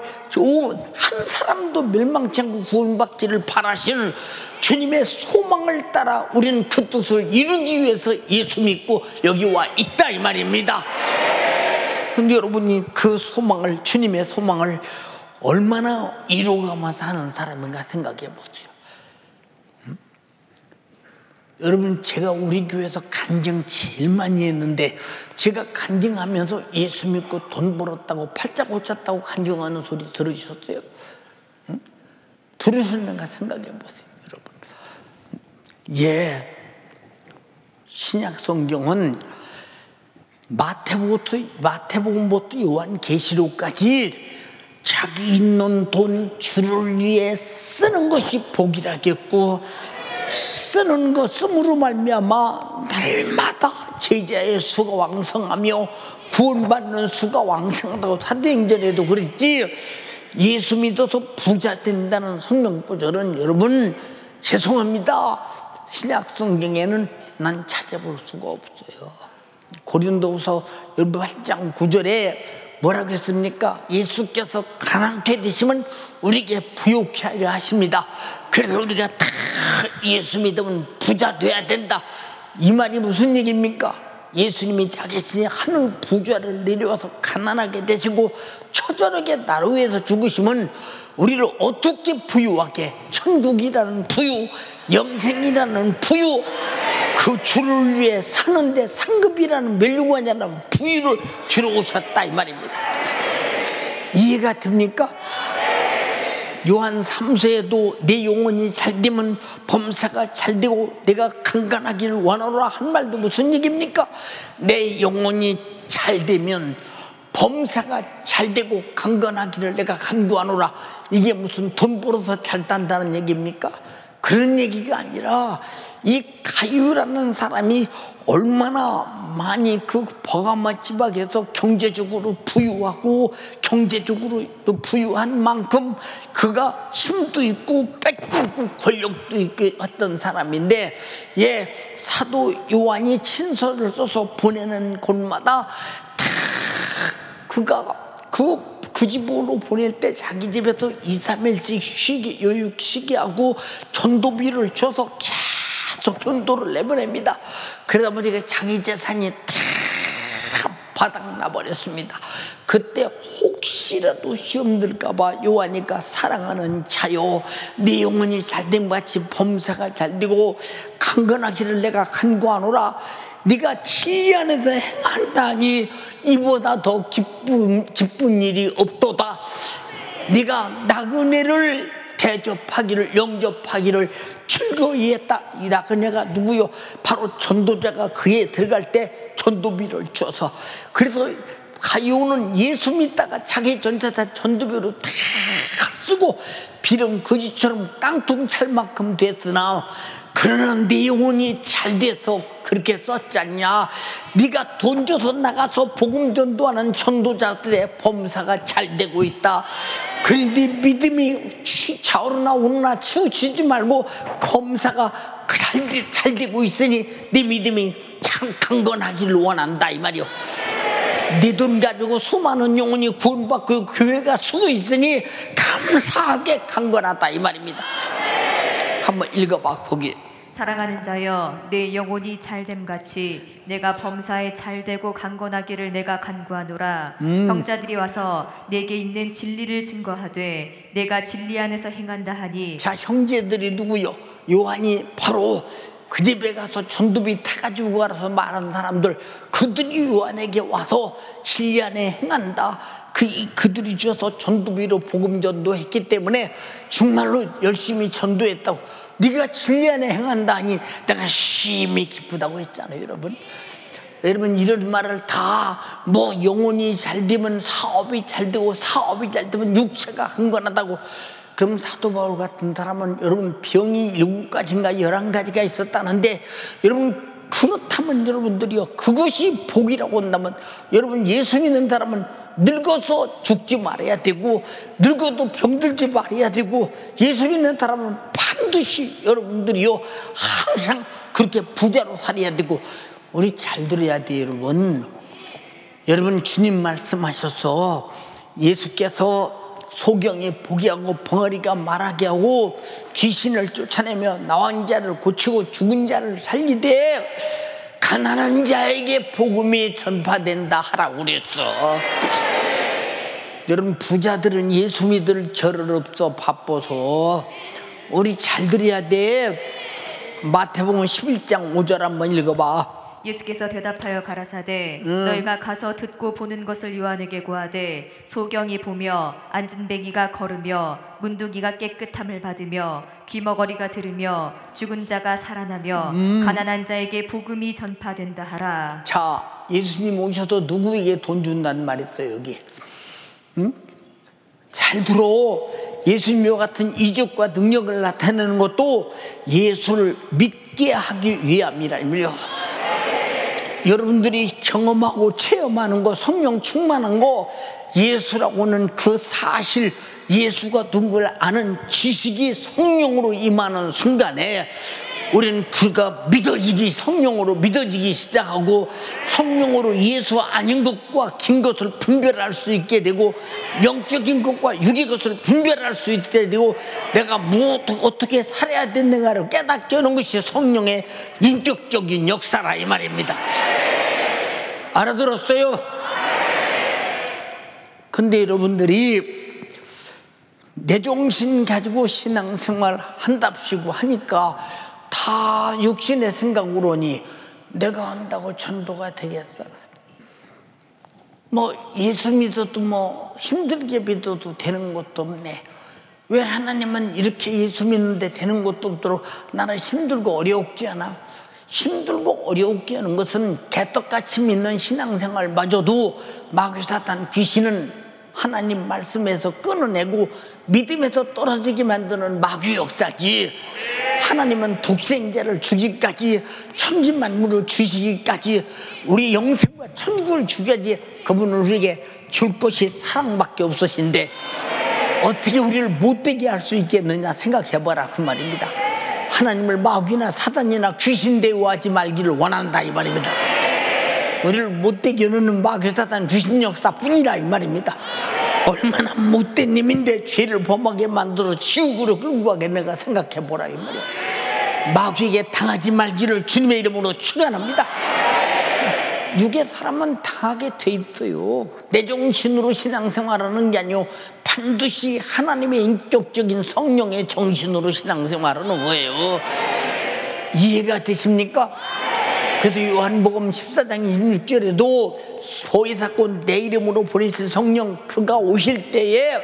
한 사람도 멸망치 않고 구원받기를 바라시는 주님의 소망을 따라 우리는 그 뜻을 이루기 위해서 예수 믿고 여기 와 있다 이 말입니다. 근데 여러분이 그 소망을 주님의 소망을 얼마나 이루어가면서 하는 사람인가 생각해 보세요. 여러분 제가 우리 교회에서 간증 제일 많이 했는데 제가 간증하면서 예수 믿고 돈 벌었다고 팔자 고쳤다고 간증하는 소리 들으셨어요? 응? 들으셨는가 생각해 보세요. 여러분 예, 신약 성경은 마태복음부터 요한계시록까지 자기 있는 돈 주를 위해 쓰는 것이 복이라겠고 쓰는 것으로 말미암아 날마다 제자의 수가 왕성하며 구원받는 수가 왕성하다고 사도행전에도 그랬지. 예수 믿어서 부자 된다는 성경 구절은 여러분 죄송합니다. 신약 성경에는 난 찾아볼 수가 없어요. 고린도후서 8장 9절에 뭐라고 했습니까? 예수께서 가난케 되시면 우리에게 부욕케 하려 하십니다. 그래서 우리가 다 예수 믿으면 부자 돼야 된다. 이 말이 무슨 얘기입니까? 예수님이 자신이 하늘 부자를 내려와서 가난하게 되시고 처절하게 나를 위해서 죽으시면 우리를 어떻게 부유하게 천국이라는 부유, 영생이라는 부유, 그 주를 위해 사는데 상급이라는 멸류관이라는 부유를 주러 오셨다 이 말입니다. 이해가 됩니까? 요한 3서에도 내 영혼이 잘되면 범사가 잘되고 내가 강건하기를 원하노라 한 말도 무슨 얘기입니까? 내 영혼이 잘되면 범사가 잘되고 강건하기를 내가 간구하노라. 이게 무슨 돈 벌어서 잘 단다는 얘기입니까? 그런 얘기가 아니라 이 가룟이라는 사람이 얼마나 많이 그 버가마 지방에서 경제적으로 부유하고 경제적으로 또 부유한 만큼 그가 힘도 있고 빽도 있고 권력도 있고 어떤 사람인데, 사도 요한이 친서를 써서 보내는 곳마다 다 그가 그 집으로 보낼 때 자기 집에서 2, 3일씩 쉬게 하고 전도비를 줘서 계속 전도를 내보냅니다. 그러다 보니까 자기 재산이 다 바닥나 버렸습니다. 그때 혹시라도 시험 들까봐 요한이가 사랑하는 자요, 내 영혼이 잘됨 같이 범사가 잘되고 강건하기를 내가 간구하노라. 네가 진리 안에서 행한다니 이보다 더 기쁜 일이 없도다. 네가 나그네를 대접하기를, 영접하기를 즐거이 했다. 이 나그네가 누구요? 바로 전도자가 그에 들어갈 때 전도비를 줘서. 그래서 가룟은 예수 믿다가 자기 전체다 전도비로 다 쓰고 비는 거지처럼 깡통 찰 만큼 됐으나, 그러나 네 영혼이 잘 돼서 그렇게 썼잖냐. 네가 돈 줘서 나가서 복음 전도하는 전도자들의 범사가 잘 되고 있다. 그런데 믿음이 좌우로나 우로나 치우치지 말고 범사가 잘 되고 있으니 네 믿음이 참 강건하기를 원한다 이 말이요. 네 돈 가지고 수많은 영혼이 구원받고 교회가 쓰고 있으니 감사하게 강건하다 이 말입니다. 한번 읽어봐. 거기 사랑하는 자여, 내 영혼이 잘됨 같이 내가 범사에 잘되고 강건하기를 내가 간구하노라. 형제들이 와서 내게 있는 진리를 증거하되 내가 진리 안에서 행한다 하니. 자, 형제들이 누구요? 요한이 바로 그 집에 가서 전도비 타가지고 가서 말한 사람들, 그들이 요한에게 와서 진리 안에 행한다. 그들이 주어서 전도비로 복음 전도했기 때문에 정말로 열심히 전도했다고. 네가 진리 안에 행한다 하니 내가 심히 기쁘다고 했잖아요. 여러분 이런 말을 다 뭐 영혼이 잘 되면 사업이 잘 되고 사업이 잘 되면 육체가 흥건하다고. 그럼 사도 바울 같은 사람은 여러분 병이 7가지인가 11가지가 있었다는데, 여러분 그렇다면 여러분들이요, 그것이 복이라고 한다면 여러분 예수 믿는 사람은 늙어서 죽지 말아야 되고 늙어도 병들지 말아야 되고, 예수 믿는 사람은 반드시 여러분들이요 항상 그렇게 부자로 살아야 되고. 우리 잘 들어야 돼요. 여러분 주님 말씀하셔서 예수께서 소경이 보게 하고 벙어리가 말하게 하고 귀신을 쫓아내며 나온 자를 고치고 죽은 자를 살리되 가난한 자에게 복음이 전파된다 하라고 그랬어. 여러분 부자들은 예수 믿을 겨를 없어 바빠서. 우리 잘 들어야 돼. 마태복음 11장 5절 한번 읽어봐. 예수께서 대답하여 가라사대 너희가 가서 듣고 보는 것을 요한에게 구하되 소경이 보며 안진뱅이가 걸으며 문둥이가 깨끗함을 받으며 귀머거리가 들으며 죽은 자가 살아나며 가난한 자에게 복음이 전파된다 하라. 자, 예수님 오셔서 누구에게 돈 준다는 말 있어요 여기. 잘 들어. 예수님과 같은 이적과 능력을 나타내는 것도 예수를 믿게 하기 위함이라. 여러분들이 경험하고 체험하는 거, 성령 충만한 거, 예수라고는 그 사실, 예수가 누군가를 아는 지식이 성령으로 임하는 순간에 우리는 그가 성령으로 믿어지기 시작하고 성령으로 예수 아닌 것과 긴 것을 분별할 수 있게 되고 영적인 것과 육의 것을 분별할 수 있게 되고 내가 어떻게 살아야 되는가를 깨닫게 하는 것이 성령의 인격적인 역사라 이 말입니다. 알아들었어요? 근데 여러분들이 내 정신 가지고 신앙생활 한답시고 하니까 다 육신의 생각으로니 내가 한다고 전도가 되겠어. 뭐 예수 믿어도 뭐 힘들게 믿어도 되는 것도 없네. 왜 하나님은 이렇게 예수 믿는데 되는 것도 없도록 나는 힘들고 어려웠지 않아? 힘들고 어려웠게 하는 것은 개떡같이 믿는 신앙생활마저도 마귀사탄 귀신은 하나님 말씀에서 끊어내고 믿음에서 떨어지게 만드는 마귀 역사지. 하나님은 독생자를 주기까지, 천지만물을 주시기까지, 우리 영생과 천국을 주기까지 그분은 우리에게 줄 것이 사랑밖에 없으신데 어떻게 우리를 못되게 할 수 있겠느냐 생각해봐라 그 말입니다. 하나님을 마귀나 사단이나 귀신 대우하지 말기를 원한다 이 말입니다. 우리를 못되게 하는 마귀, 사단, 귀신 역사뿐이라 이 말입니다. 얼마나 못된 놈인데 죄를 범하게 만들어 지옥으로 끌고 가게 내가 생각해보라 이 말이야. 마귀에게 당하지 말기를 주님의 이름으로 축원합니다. 육의 사람은 당하게 돼 있어요. 내 정신으로 신앙생활하는 게 아니고 반드시 하나님의 인격적인 성령의 정신으로 신앙생활하는 거예요. 이해가 되십니까? 그래도 요한복음 14장 26절에도 보혜사건 내 이름으로 보내실 성령 그가 오실 때에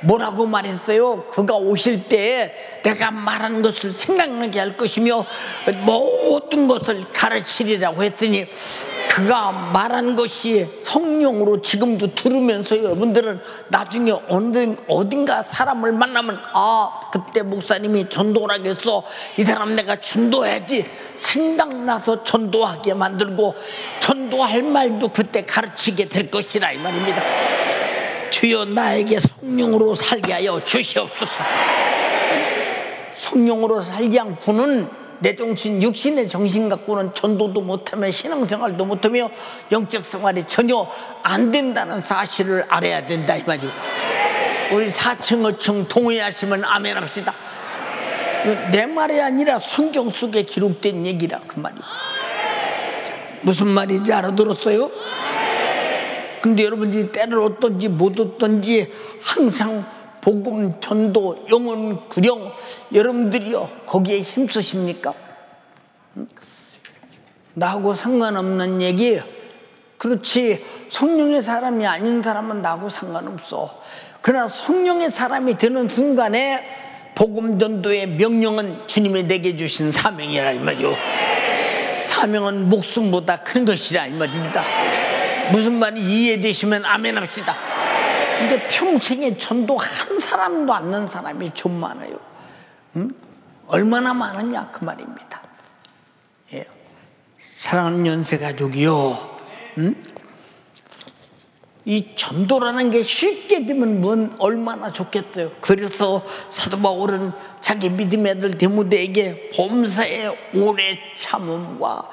뭐라고 말했어요? 그가 오실 때에 내가 말하는 것을 생각나게 할 것이며 모든 것을 가르치리라고 했더니 그가 말한 것이 성령으로 지금도 들으면서 여러분들은 나중에 어딘가 사람을 만나면 아 그때 목사님이 전도를 하겠어, 이 사람 내가 전도해야지 생각나서 전도하게 만들고 전도할 말도 그때 가르치게 될 것이라 이 말입니다. 주여 나에게 성령으로 살게 하여 주시옵소서. 성령으로 살지 않고는 내 정신, 육신의 정신 갖고는 전도도 못하며 신앙생활도 못하며 영적 생활이 전혀 안 된다는 사실을 알아야 된다 이 말이에요. 우리 4층 5층 동의하시면 아멘 합시다. 내 말이 아니라 성경 속에 기록된 얘기라 그 말이에요. 무슨 말인지 알아들었어요? 근데 여러분들이 때를 얻든지 못 얻든지 항상 복음, 전도, 영혼, 구령 여러분들이요 거기에 힘쓰십니까? 나하고 상관없는 얘기. 그렇지 성령의 사람이 아닌 사람은 나하고 상관없어. 그러나 성령의 사람이 되는 순간에 복음 전도의 명령은 주님이 내게 주신 사명이라 이 말이요. 사명은 목숨보다 큰 것이라 이 말입니다. 무슨 말이 이해되시면 아멘 합시다. 근데 평생에 전도 한 사람도 안 넣은 사람이 좀 많아요. 얼마나 많으냐 그 말입니다. 예. 사랑하는 연세가족이요, 이 전도라는 게 쉽게 되면 뭔 얼마나 좋겠어요. 그래서 사도 바울은 자기 믿음의 아들 디모데에게 범사의 오래 참음과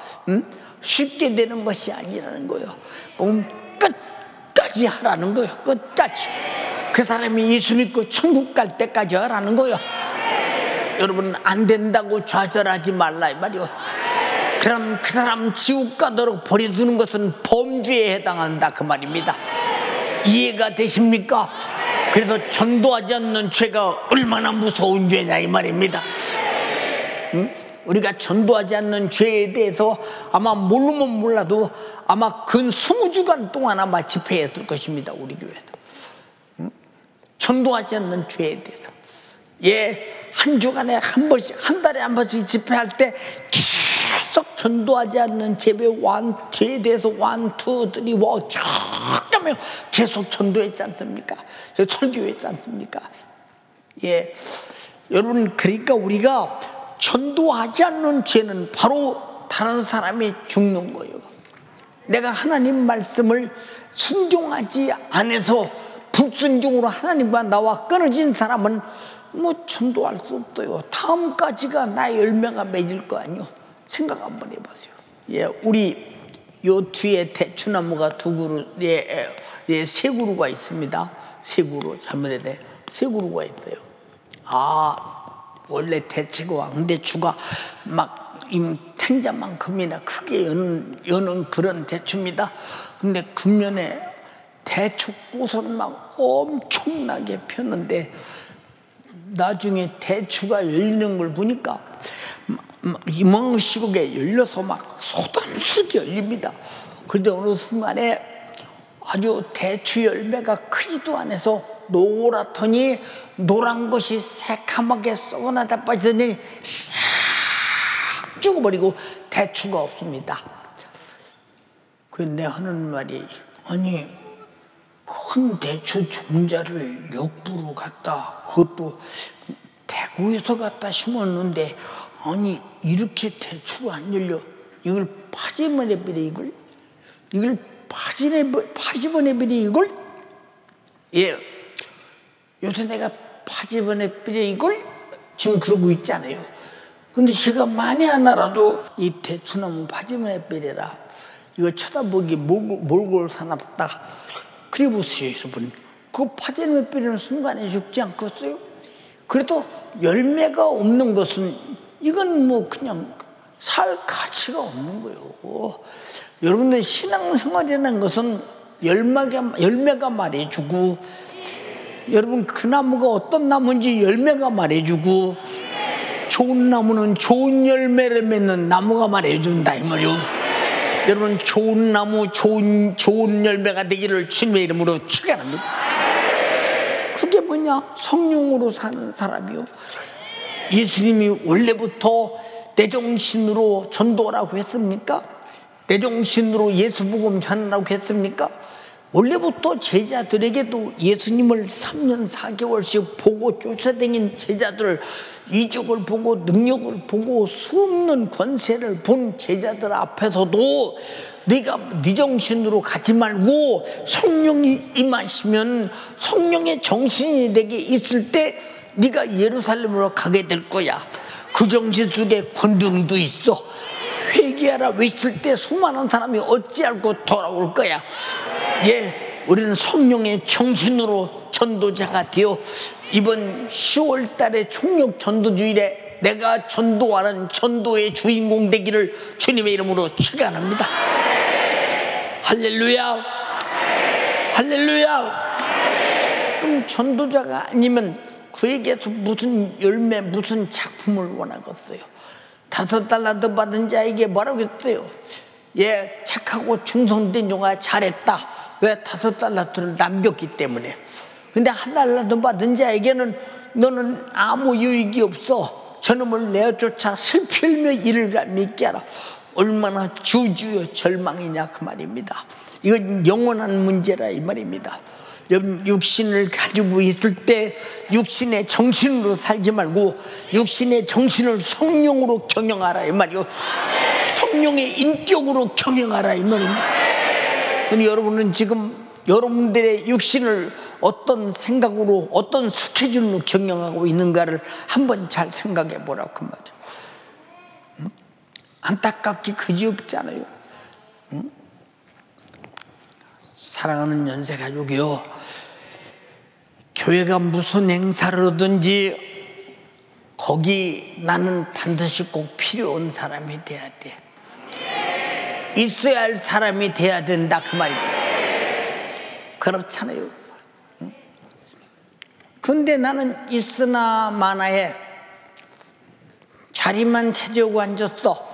쉽게 되는 것이 아니라는 거예요. 끝까지 하라는 거예요. 끝까지. 그 사람이 예수 믿고 천국 갈 때까지 하라는 거예요. 여러분 안 된다고 좌절하지 말라 이 말이요. 그럼 그 사람 지옥 가도록 버려두는 것은 범죄에 해당한다 그 말입니다. 이해가 되십니까? 그래서 전도하지 않는 죄가 얼마나 무서운 죄냐 이 말입니다. 우리가 전도하지 않는 죄에 대해서 아마 모르면 몰라도 아마 근 20주간 동안 아마 집회해 둘 것입니다. 우리 교회도 전도하지 않는 죄에 대해서. 예, 한 주간에 한 번씩, 한 달에 한 번씩 집회할 때 계속 전도하지 않는 죄에 대해서 1, 2, 3, 4 쫙 하며 계속 전도했지 않습니까? 설교했지 않습니까? 예, 여러분 그러니까 우리가 전도하지 않는 죄는 바로 다른 사람이 죽는 거예요. 내가 하나님 말씀을 순종하지 않아서 불순종으로 하나님과 나와 끊어진 사람은 뭐 전도할 수 없어요. 다음까지가 나의 열매가 맺을 거 아니요. 생각 한번 해보세요. 예, 우리 요 뒤에 대추나무가 두 그루, 세 그루가 있습니다. 세 그루, 잘못했네. 세 그루가 있어요. 아, 원래 대추가 왕대추가 막 탱자만큼이나 크게 여는 그런 대추입니다. 근데 금년에 대추 꽃을 막 엄청나게 폈는데 나중에 대추가 열리는 걸 보니까 이만 시국에 열려서 막 소담스럽게 열립니다. 그런데 어느 순간에 아주 대추 열매가 크지도 않아서 노랗더니 노란 것이 새카맣게 썩어나다 빠지더니 싹 죽어버리고 대추가 없습니다. 근데 하는 말이 아니 큰 대추 종자를 역부로 갖다 그것도 대구에서 갖다 심었는데 아니 이렇게 대충 안 열려. 이걸 파지번에 비례 이걸 파지번에 비례 이걸 예 요새 내가 파지번에 비례 이걸 지금 그러고 있잖아요. 근데 제가 많이 안 알아도 이 대추나무 파지번에 비례라 이거 쳐다보기 몰골 사납다. 그래 보세요 여러분. 그 파지번에 비례는 순간에 죽지 않겠어요? 그래도 열매가 없는 것은 이건 뭐 그냥 살 가치가 없는 거예요. 여러분들 신앙생활이라는 것은 열매가 말해주고 여러분 그 나무가 어떤 나무인지 열매가 말해주고 좋은 나무는 좋은 열매를 맺는 나무가 말해준다 이 말이요. 여러분 좋은 나무 좋은 열매가 되기를 주님의 이름으로 축원합니다. 그게 뭐냐? 성령으로 사는 사람이요. 예수님이 원래부터 내 정신으로 전도하라고 했습니까? 내 정신으로 예수복음 전하라고 했습니까? 원래부터 제자들에게도 예수님을 3년 4개월씩 보고 쫓아다닌 제자들 이적을 보고 능력을 보고 수없는 권세를 본 제자들 앞에서도 네가 네 정신으로 가지 말고 성령이 임하시면 성령의 정신이 내게 있을 때 네가 예루살렘으로 가게 될 거야. 그 정신 속에 권능도 있어. 회개하라 외칠 때 수많은 사람이 어찌할고 돌아올 거야. 예, 우리는 성령의 정신으로 전도자가 되어 이번 10월 달에 총력 전도주일에 내가 전도하는 전도의 주인공 되기를 주님의 이름으로 축원합니다. 할렐루야, 할렐루야. 그럼 전도자가 아니면 그에게서 무슨 열매 무슨 작품을 원하겠어요? 5달란트 받은 자에게 뭐라고 했어요? 예, 착하고 충성된 종아 잘했다. 왜? 5달란트를 남겼기 때문에. 근데 1달란트 받은 자에게는 너는 아무 유익이 없어. 저놈을 내어쫓아 슬피며 이를 믿게 하라. 얼마나 저주여 절망이냐 그 말입니다. 이건 영원한 문제라 이 말입니다. 여러분 육신을 가지고 있을 때 육신의 정신으로 살지 말고 육신의 정신을 성령으로 경영하라 이 말이요. 성령의 인격으로 경영하라 이 말입니다. 그럼 여러분은 지금 여러분들의 육신을 어떤 생각으로 어떤 스케줄로 경영하고 있는가를 한번 잘 생각해 보라고 그 말이죠. 안타깝기 그지없잖아요. 사랑하는 연세가족이요, 교회가 무슨 행사를 하든지 거기 나는 반드시 꼭 필요한 사람이 돼야 돼. 있어야 할 사람이 돼야 된다 그 말입니다. 그렇잖아요. 근데 나는 있으나 마나에 자리만 차지하고 앉았어.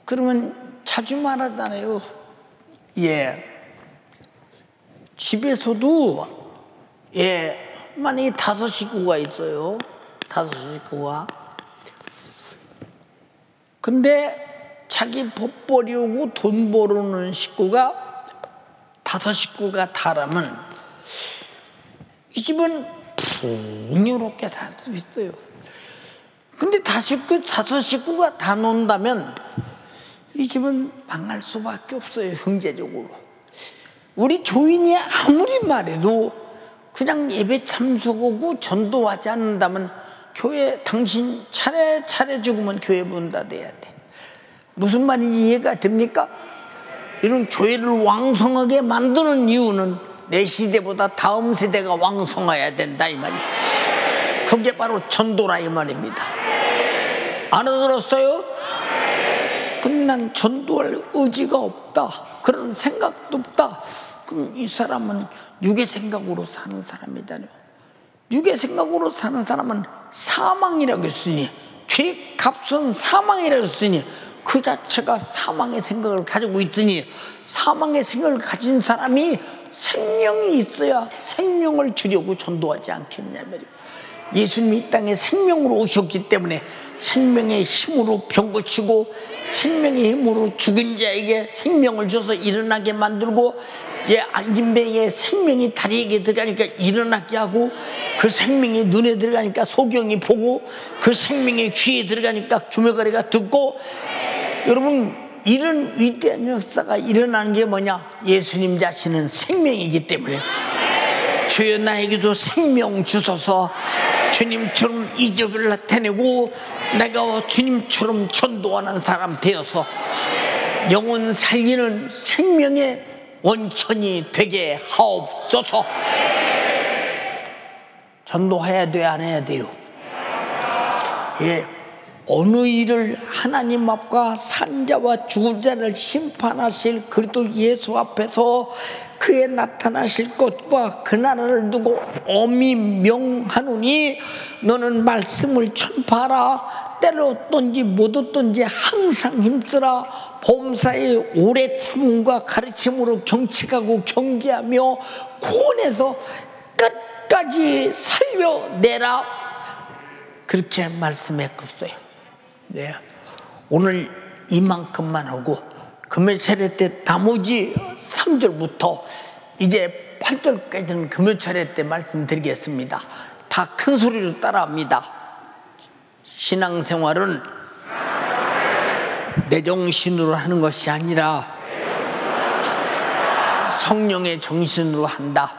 그러면 자주 말하잖아요. 예, 집에서도 예, 만약에 5 식구가 있어요. 5 식구가. 근데 자기 법 벌이오고 돈 벌어오는 식구가 5 식구가 다라면 이 집은 풍요롭게 살 수 있어요. 근데 5 식구가 다 논다면 이 집은 망할 수밖에 없어요. 경제적으로. 우리 교인이 아무리 말해도 그냥 예배 참석하고 전도하지 않는다면 교회 당신 차례 죽으면 교회 문 닫아야 돼. 무슨 말인지 이해가 됩니까? 이런 교회를 왕성하게 만드는 이유는 내 시대보다 다음 세대가 왕성해야 된다 이 말이에요. 그게 바로 전도라 이 말입니다. 알아들었어요? 근데 난 전도할 의지가 없다, 그런 생각도 없다. 그럼 이 사람은 육의 생각으로 사는 사람이다요. 육의 생각으로 사는 사람은 사망이라고 했으니, 죄의 값은 사망이라고 했으니 그 자체가 사망의 생각을 가지고 있으니, 사망의 생각을 가진 사람이 생명이 있어야 생명을 주려고 전도하지 않겠냐 말이에요. 예수님이 이 땅에 생명으로 오셨기 때문에 생명의 힘으로 병 고치고 생명의 힘으로 죽은 자에게 생명을 줘서 일어나게 만들고 안진뱅이의 생명이 다리에게 들어가니까 일어나게 하고, 그 생명이 눈에 들어가니까 소경이 보고, 그 생명이 귀에 들어가니까 규명거리가 듣고. 여러분, 이런 위대한 역사가 일어나는 게 뭐냐? 예수님 자신은 생명이기 때문에. 주여 나에게도 생명 주소서. 주님처럼 이적을 나타내고 내가 주님처럼 전도하는 사람 되어서 영혼 살리는 생명의 원천이 되게 하옵소서. 전도해야 돼, 안 해야 돼요? 어느 일을 하나님 앞과 산자와 죽은 자를 심판하실 그리스도 예수 앞에서 그의 나타나실 것과 그 나라를 두고 엄히 명하노니 너는 말씀을 전파하라. 때로 어떤지 못 어떤지 항상 힘쓰라. 범사의 오래 참음과 가르침으로 경책하고 경계하며 구원해서 끝까지 살려내라. 그렇게 말씀했었어요. 네. 오늘 이만큼만 하고 금요 차례 때 나머지 3절부터 이제 8절까지는 금요 차례 때 말씀드리겠습니다. 다 큰 소리로 따라합니다. 신앙생활은 내 정신으로 하는 것이 아니라 성령의 정신으로 한다.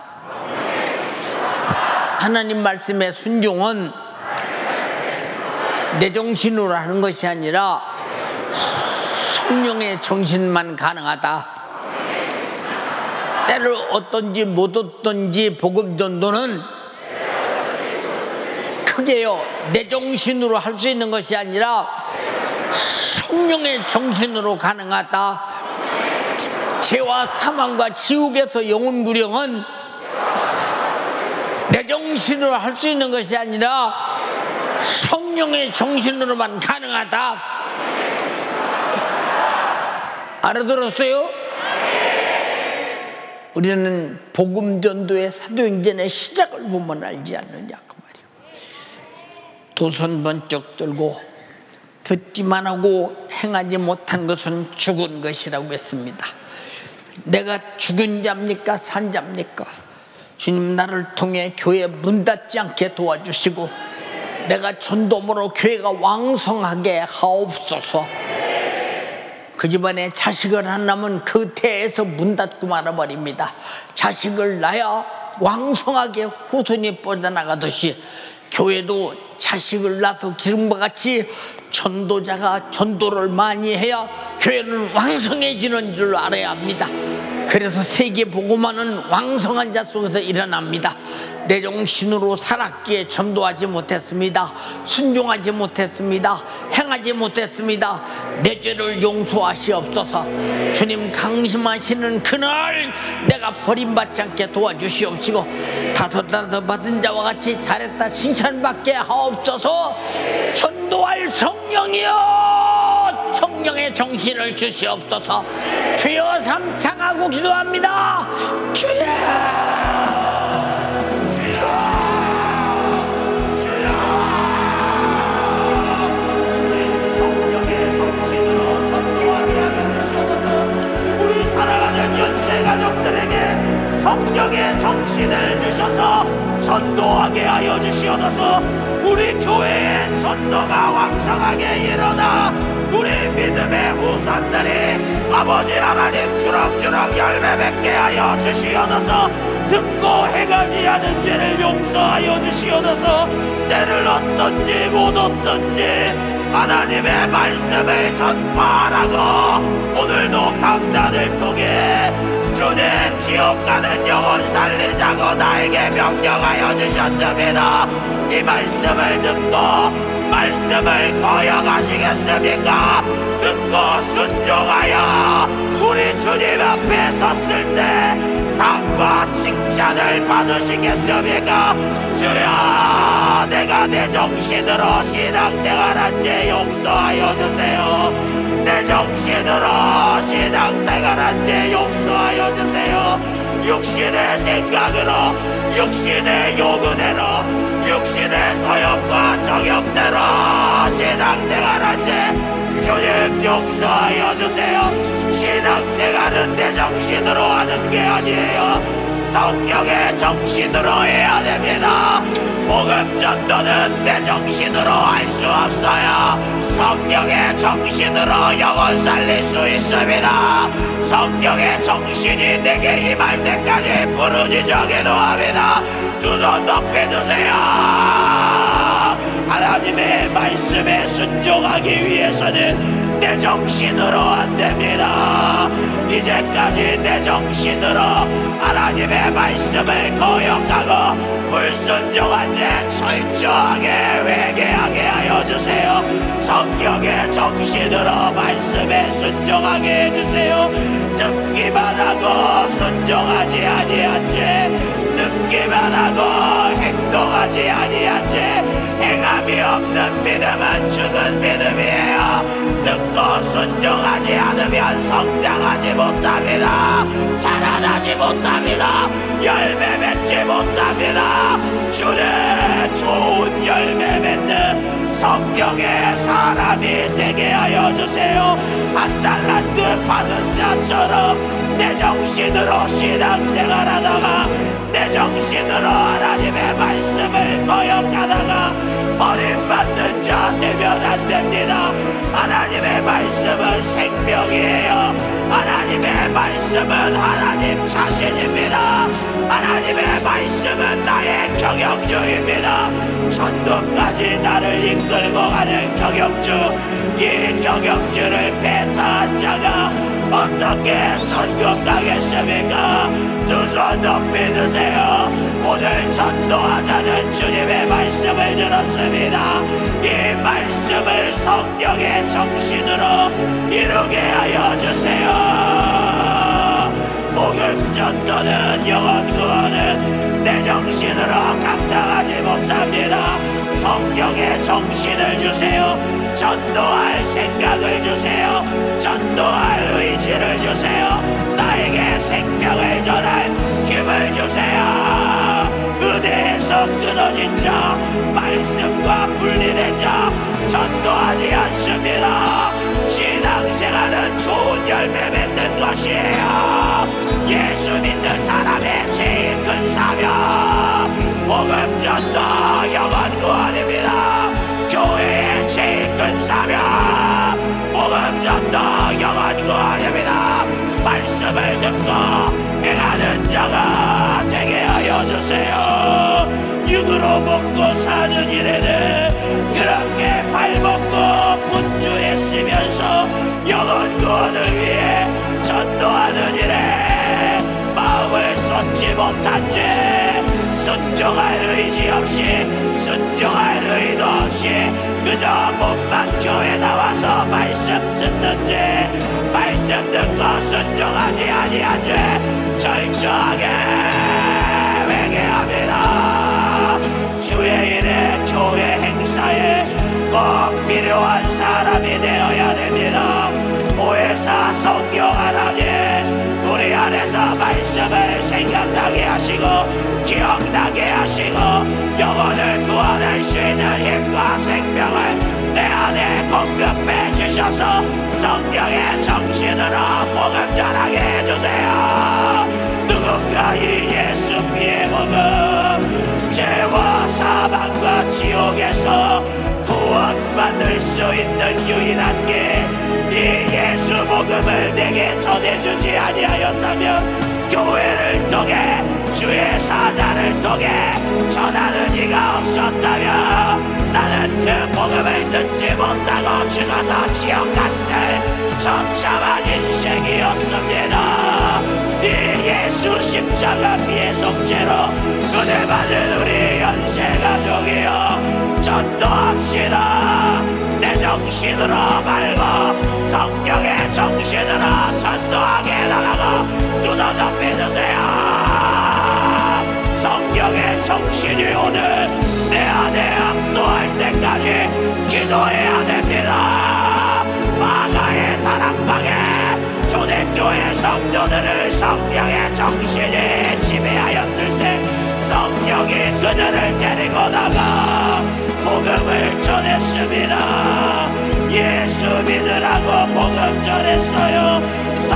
하나님 말씀의 순종은 내 정신으로 하는 것이 아니라 성령의 정신만 가능하다. 때를 어떤지 못 어떤지 복음 전도는 크게요, 내 정신으로 할 수 있는 것이 아니라 성령의 정신으로 가능하다. 죄와 사망과 지옥에서 영혼 구령은 내 정신으로 할 수 있는 것이 아니라 성령의 정신으로만 가능하다. 알아들었어요? 우리는 복음 전도의 사도행전의 시작을 보면 알지 않느냐 그 말이에요. 두 손 번쩍 들고 듣기만 하고 행하지 못한 것은 죽은 것이라고 했습니다. 내가 죽은 자입니까? 산 자입니까? 주님 나를 통해 교회 문 닫지 않게 도와주시고 내가 전도함으로 교회가 왕성하게 하옵소서. 그 집안에 자식을 안 낳으면 그 태에서 문 닫고 말아버립니다. 자식을 낳아야 왕성하게 후손이 뻗어나가듯이 교회도 자식을 낳아서 기름과 같이 전도자가 전도를 많이 해야 교회는 왕성해지는 줄 알아야 합니다. 그래서 세계 복음화는 왕성한 자 속에서 일어납니다. 내 정신으로 살았기에 전도하지 못했습니다. 순종하지 못했습니다. 행하지 못했습니다. 내 죄를 용서하시옵소서. 주님 강심하시는 그날 내가 버림받지 않게 도와주시옵시고 다섯 받은 자와 같이 잘했다 칭찬받게 하옵소서. 전도할 성령이여 성령의 정신을 주시옵소서. 주여 삼창하고 기도합니다. 주여 가족들에게 성령의 정신을 주셔서 전도하게 하여 주시옵소서. 우리 교회의 전도가 왕성하게 일어나 우리 믿음의 후손들이 아버지 하나님 주렁주렁 열매 맺게 하여 주시옵소서. 듣고 행하지 않은 죄를 용서하여 주시옵소서. 때를 어떤지 못 어떤지 하나님의 말씀을 전파하고 오늘도 강단을 통해 주님 지옥 가는 영혼 살리자고 나에게 명령하여 주셨습니다. 이 말씀을 듣고 말씀을 거역하시겠습니까? 듣고 순종하여 우리 주님 앞에 섰을 때 상과 칭찬을 받으시겠습니까? 주여 내가 내 정신으로 신앙생활한 죄 용서하여 주세요. 내 정신으로 신앙생활한 죄 용서하여 주세요. 육신의 생각으로 육신의 요구대로 육신의 소욕과 정욕대로 신앙생활한 죄 주님 용서하여 주세요. 신앙생활은 내 정신으로 하는 게 아니에요. 성령의 정신으로 해야 됩니다. 복음 전도는 내 정신으로 할 수 없어요. 성령의 정신으로 영혼 살릴 수 있습니다. 성령의 정신이 내게 임할 때까지 부르짖어 기도합니다. 두 손 높여주세요. 하나님의 말씀에 순종하기 위해서는 내 정신으로 안 됩니다. 이제까지 내 정신으로 하나님의 말씀을 거역하고 불순종한 죄 철저하게 회개하게 하여 주세요. 성령의 정신으로 말씀에 순종하게 해주세요. 듣기만 하고 순종하지 아니한 죄, 듣기만 하고 행동하지 아니한 죄, 행함이 없는 믿음은 죽은 믿음이에요. 듣고 순종하지 않으면 성장하지 못합니다. 자라나지 못합니다. 열매 맺지 못합니다. 주는 좋은 열매 맺는 성령의 사람이 되게 하여 주세요. 한 달란트 받은 자처럼 내 정신으로 신앙생활하다가 내 정신으로 하나님의 말씀을 거역하다가 버림받는 자 되면 안 됩니다. 하나님의 말씀은 생명이에요. 하나님의 말씀은 하나님 자신입니다. 하나님의 말씀은 나의 경영주입니다. 천국까지 나를 이끌고 가는 경영주, 이 경영주를 배타한 자가 어떻게 천국 가겠습니까? 두 손 높이 드세요. 오늘 전도하자는 주님의 말씀을 들었습니다. 이 말씀을 성령의 정신으로 이루게 하여 주세요. 복음 전도는 영혼 구원은 내 정신으로 감당하지 못합니다. 성령의 정신을 주세요. 전도할 생각을 주세요. 전도할 의지를 주세요. 나에게 생명을 전할 힘을 주세요. 은혜에서 끊어진 자, 말씀과 분리된 자 전도하지 않습니다. 신앙생활은 좋은 열매 맺는 것이에요. 예수 믿는 사람의 제일 큰 사명, 복음 전도 영혼 구원입니다. 교회의 제일 큰 사명, 복음 전도 영혼 구원입니다. 말씀을 듣고 행하는 자가 되게 하여 주세요. 육으로 먹고 사는 일에는 그렇게 발먹고 분주했으면서 영혼 구원을 위해 전도하는 일에 마음을 쏟지 못한 죄, 순종할 의지 없이, 순종할 의도 없이 그저 몸만 교회 나와서 말씀 듣는 죄, 말씀 듣고 순종하지 아니한 죄 철저하게 회개합니다. 주의 일에, 교회 행사에 꼭 필요한 사람이 되어야 됩니다. 보혜사 성령 하나님, 우리 안에서 말씀을 생각나게 하시고 기억나게 하시고 영혼을 구원할 수 있는 힘과 생명을 내 안에 공급해 주셔서 성령의 정신으로 복음 전하게 해주세요. 누군가 이 예수 피의 복음, 죄와 사망과 지옥에서 구원받을 수 있는 유일한 길, 이 예수 복음을 내게 전해주지 아니하였다면, 교회를 통해 주의 사자를 통해 전하는 이가 없었다면 나는 그 복음을 듣지 못하고 죽어서 지옥 갔을 처참한 인생이었습니다. 이 예수 십자가 피의 속죄로 은혜 받은 우리 연세가족이여, 전도합시다. 내 정신으로 말고 성령의 정신으로 전도하게 해달라고 두 손 높이 드세요. 성령의 정신이 오늘 내 안에 압도할 때까지 기도해야 됩니다. 마가의 다락방에 초대교회 성도들을 성령의 정신이 지배하였을 때 성령이 그들을 데리고 나가 복음을 전했습니다. 예수 믿으라고 복음 전했어요.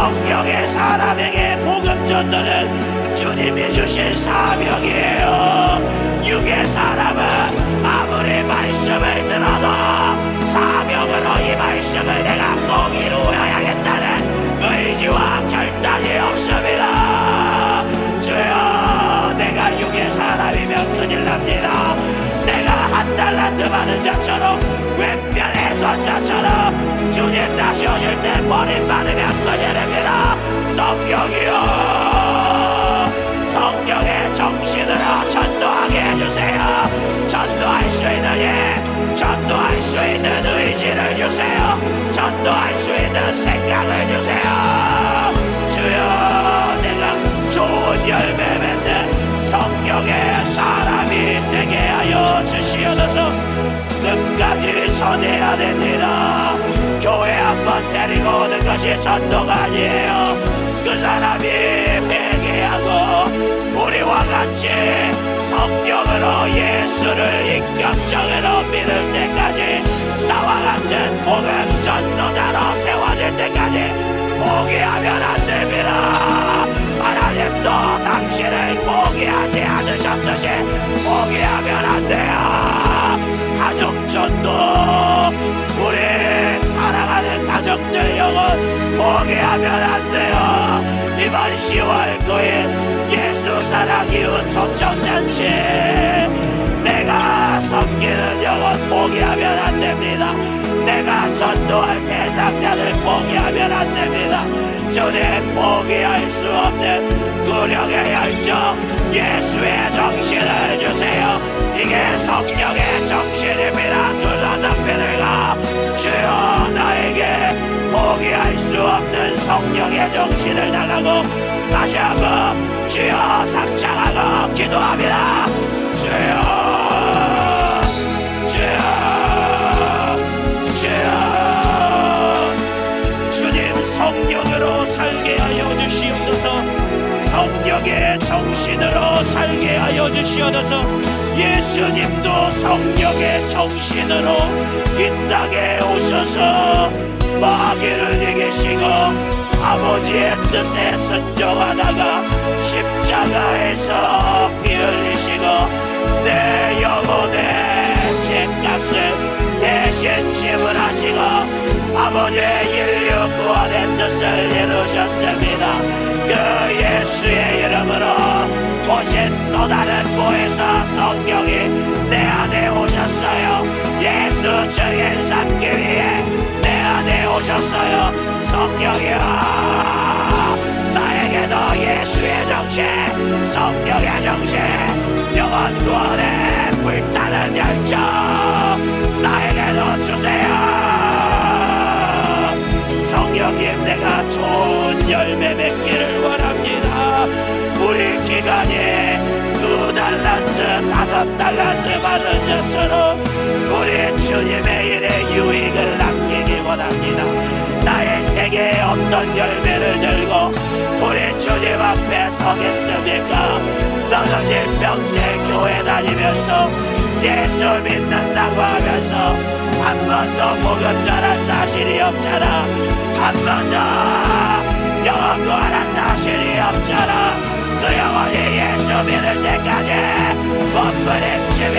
성령의 사람에게 복음 전도는 주님이 주신 사명이에요. 육의 사람은 아무리 말씀을 들어도 사명으로 이 말씀을 내가 꼭 이루어야겠다는 의지와 결단이 없습니다. 주여, 내가 육의 사람이면 큰일 납니다. 내가 한 달란트 받은 자처럼 왼편의 선자처럼 주님 다시 오실 때 버림받으면 큰일입니다. 성령이여, 성령의 정신으로 전도하게 해주세요. 전도할 수 있는 힘, 전도할 수 있는 의지를 주세요. 전도할 수 있는 생각을 주세요. 주여, 내가 좋은 열매 맺는 성령의 사람이 되게 하여 주시옵소서. 끝까지 전해야 됩니다. 교회 한번 데리고 오는 것이 전도가 아니에요. 그 사람이 회개하고 우리와 같이 성령으로 예수를 인격적으로 믿을 때까지, 나와 같은 복음 전도자로 세워질 때까지 포기하면 안 됩니다. 하나님도 당신을 포기하지 않으셨듯이 포기하면 안 돼요. 가족 전도, 우리 사랑하는 가족들 영혼 포기하면 안 돼요. 이번 10월 9일 예수 사랑 이웃 초청잔치, 내가 섬기는 영혼 포기하면 안 됩니다. 내가 전도할 대상자들 포기하면 안 됩니다. 주님, 포기할 수 없는 구령의 열정, 예수의 정신을 주세요. 이게 성령의 정신입니다. 두 손 높이 들고, 주여, 나에게 포기할 수 없는 성령의 정신을 달라고 다시 한번 주여 삼창하고 기도합니다. 주여, 주여, 주여, 주님 성령으로 살게 하여 주시옵소서. 성령의 정신으로 살게 하여 주시옵소서. 예수님도 성령의 정신으로 이 땅에 오셔서 마귀를 이기시고 아버지의 뜻에 순종하다가 십자가에서 피 흘리시고 내 영혼의 죄값을 대신 지불하시고 아버지의 인류 구원의 뜻을 이루셨습니다. 그 예수의 이름으로 오신 또 다른 보혜사 성령이 내 안에 오셨어요. 예수 증인 삼기 위해 내 안에 오셨어요. 성령이여, 나에게도 예수의 정신, 성령의 정신, 영원 구원에 불타는 열정 나에게도 주세요. 성령님, 내가 좋은 열매 맺기를 원합니다. 우리 기관이 2달란트, 5달란트 받은 자처럼 우리 주님의 일에 유익을 남기기 원합니다. 나의 세계에 어떤 열매를 들고 우리 주님 앞에 서겠습니까? 너는 일평생 교회 다니면서 예수 믿는다고 하면서 한 번도 복음 전한 사실이 없잖아. 한 번도 영원 구원한 사실이 없잖아. 그 영혼이 예수 믿을 때까지 몸부림치며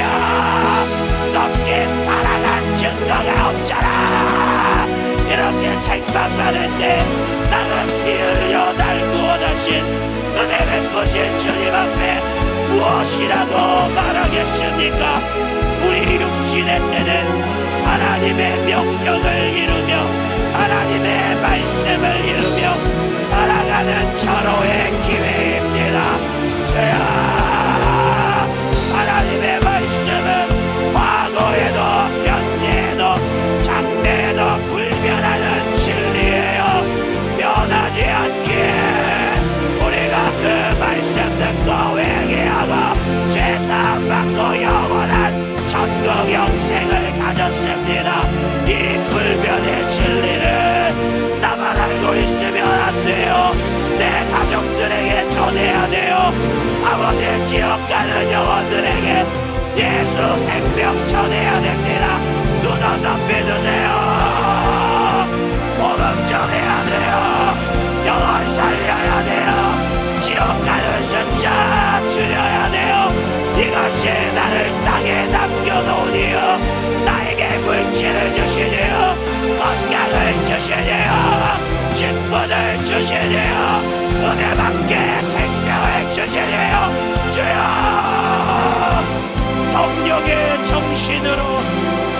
넘긴 사랑한 증거가 없잖아. 이렇게 책망받는데 나는 피 흘려 날 구원하신 은혜 베푸신 주님 앞에 무엇이라고 말하겠습니까? 우리 육신의 때는 하나님의 명령을 이루며 하나님의 말씀을 이루며 살아가는 절호의 기회입니다. 주야, 하나님의 말씀은 과거에도 현재에도 장래에도 불변하는 진리예요. 변하지 않기에 우리가 그 말씀 듣고 회개하고 죄사함 받고 영원한 천국 영생을 가졌습니다. 이 불변의 진리를 나만 알고 있으면 안 돼요. 내 가족들에게 전해야 돼요. 아버지의 지옥 가는 영혼들에게 예수 생명 전해야 됩니다. 두 손 높이 드세요. 복음 전해야 돼요. 주시니요 건강을 주시니요 직분을 주시니요 은혜밖에 생명을 주시니요 주여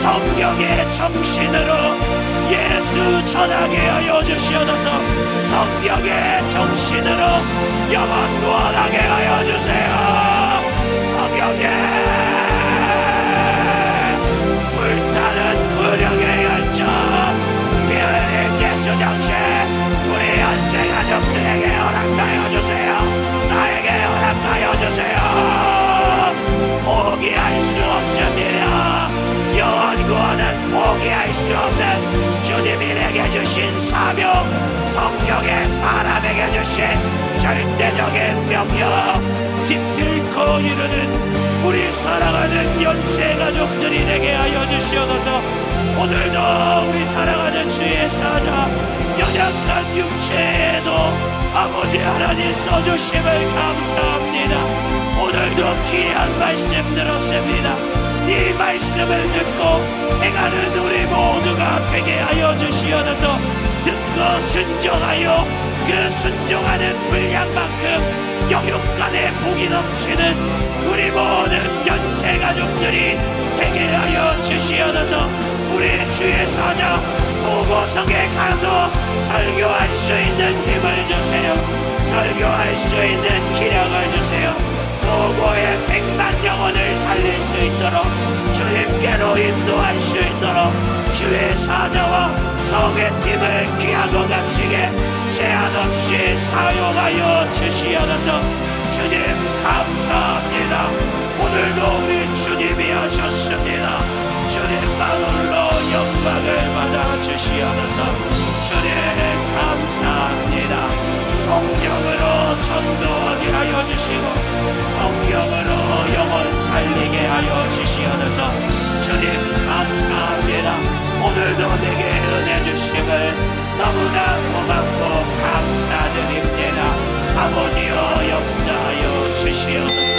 성령의 정신으로 예수 전하게 하여 주시옵소서. 성령의 정신으로 영원 구원하게 하여 주세요. 성령의 불타는 구령의 열정 미련의 예수 정신 우리 현세 가족들에게 허락하여 주세요. 나에게 허락하여 주세요. 포기할 수 없습니다. 영원 구원은 포기할 수 없는 주님이 내게 주신 사명, 성령의 사람에게 주신 절대적인 명령, 기필코 이루는 우리 사랑하는 연세 가족들이 되게 하여 주시옵소서. 오늘도 우리 사랑하는 주의 사자 연약한 육체에도 아버지 하나님 써주심을 감사합니다. 오늘도 귀한 말씀 들었습니다. 이 말씀을 듣고 행하는 우리 모두가 되게 하여 주시옵소서. 듣고 순종하여 그 순종하는 분량만큼 영육간에 복이 넘치는 우리 모든 연세 가족들이 되게 하여 주시옵소서. 우리 주의 사자 보고성에 가서 설교할 수 있는 힘을 주세요. 설교할 수 있는 기력을 주세요. 보고의 100만 영혼을 살릴 수 있도록 주님께로 인도할 수 있도록 주의 사자와 성회팀을 귀하고 값지게 제한 없이 사용하여 주시옵소서. 주님 감사합니다. 오늘도 우리 주님이 하셨습니다. 주님만으로 영광을 받아 주시옵소서. 주님 감사합니다. 성령으로 전도하게 하여 주시고 성령으로 영혼 살리게 하여 주시옵소서. 주님 감사합니다. 오늘도 내게 은혜 주심을 너무나 고맙고 감사드립니다. 아버지여 역사하여 주시옵소서.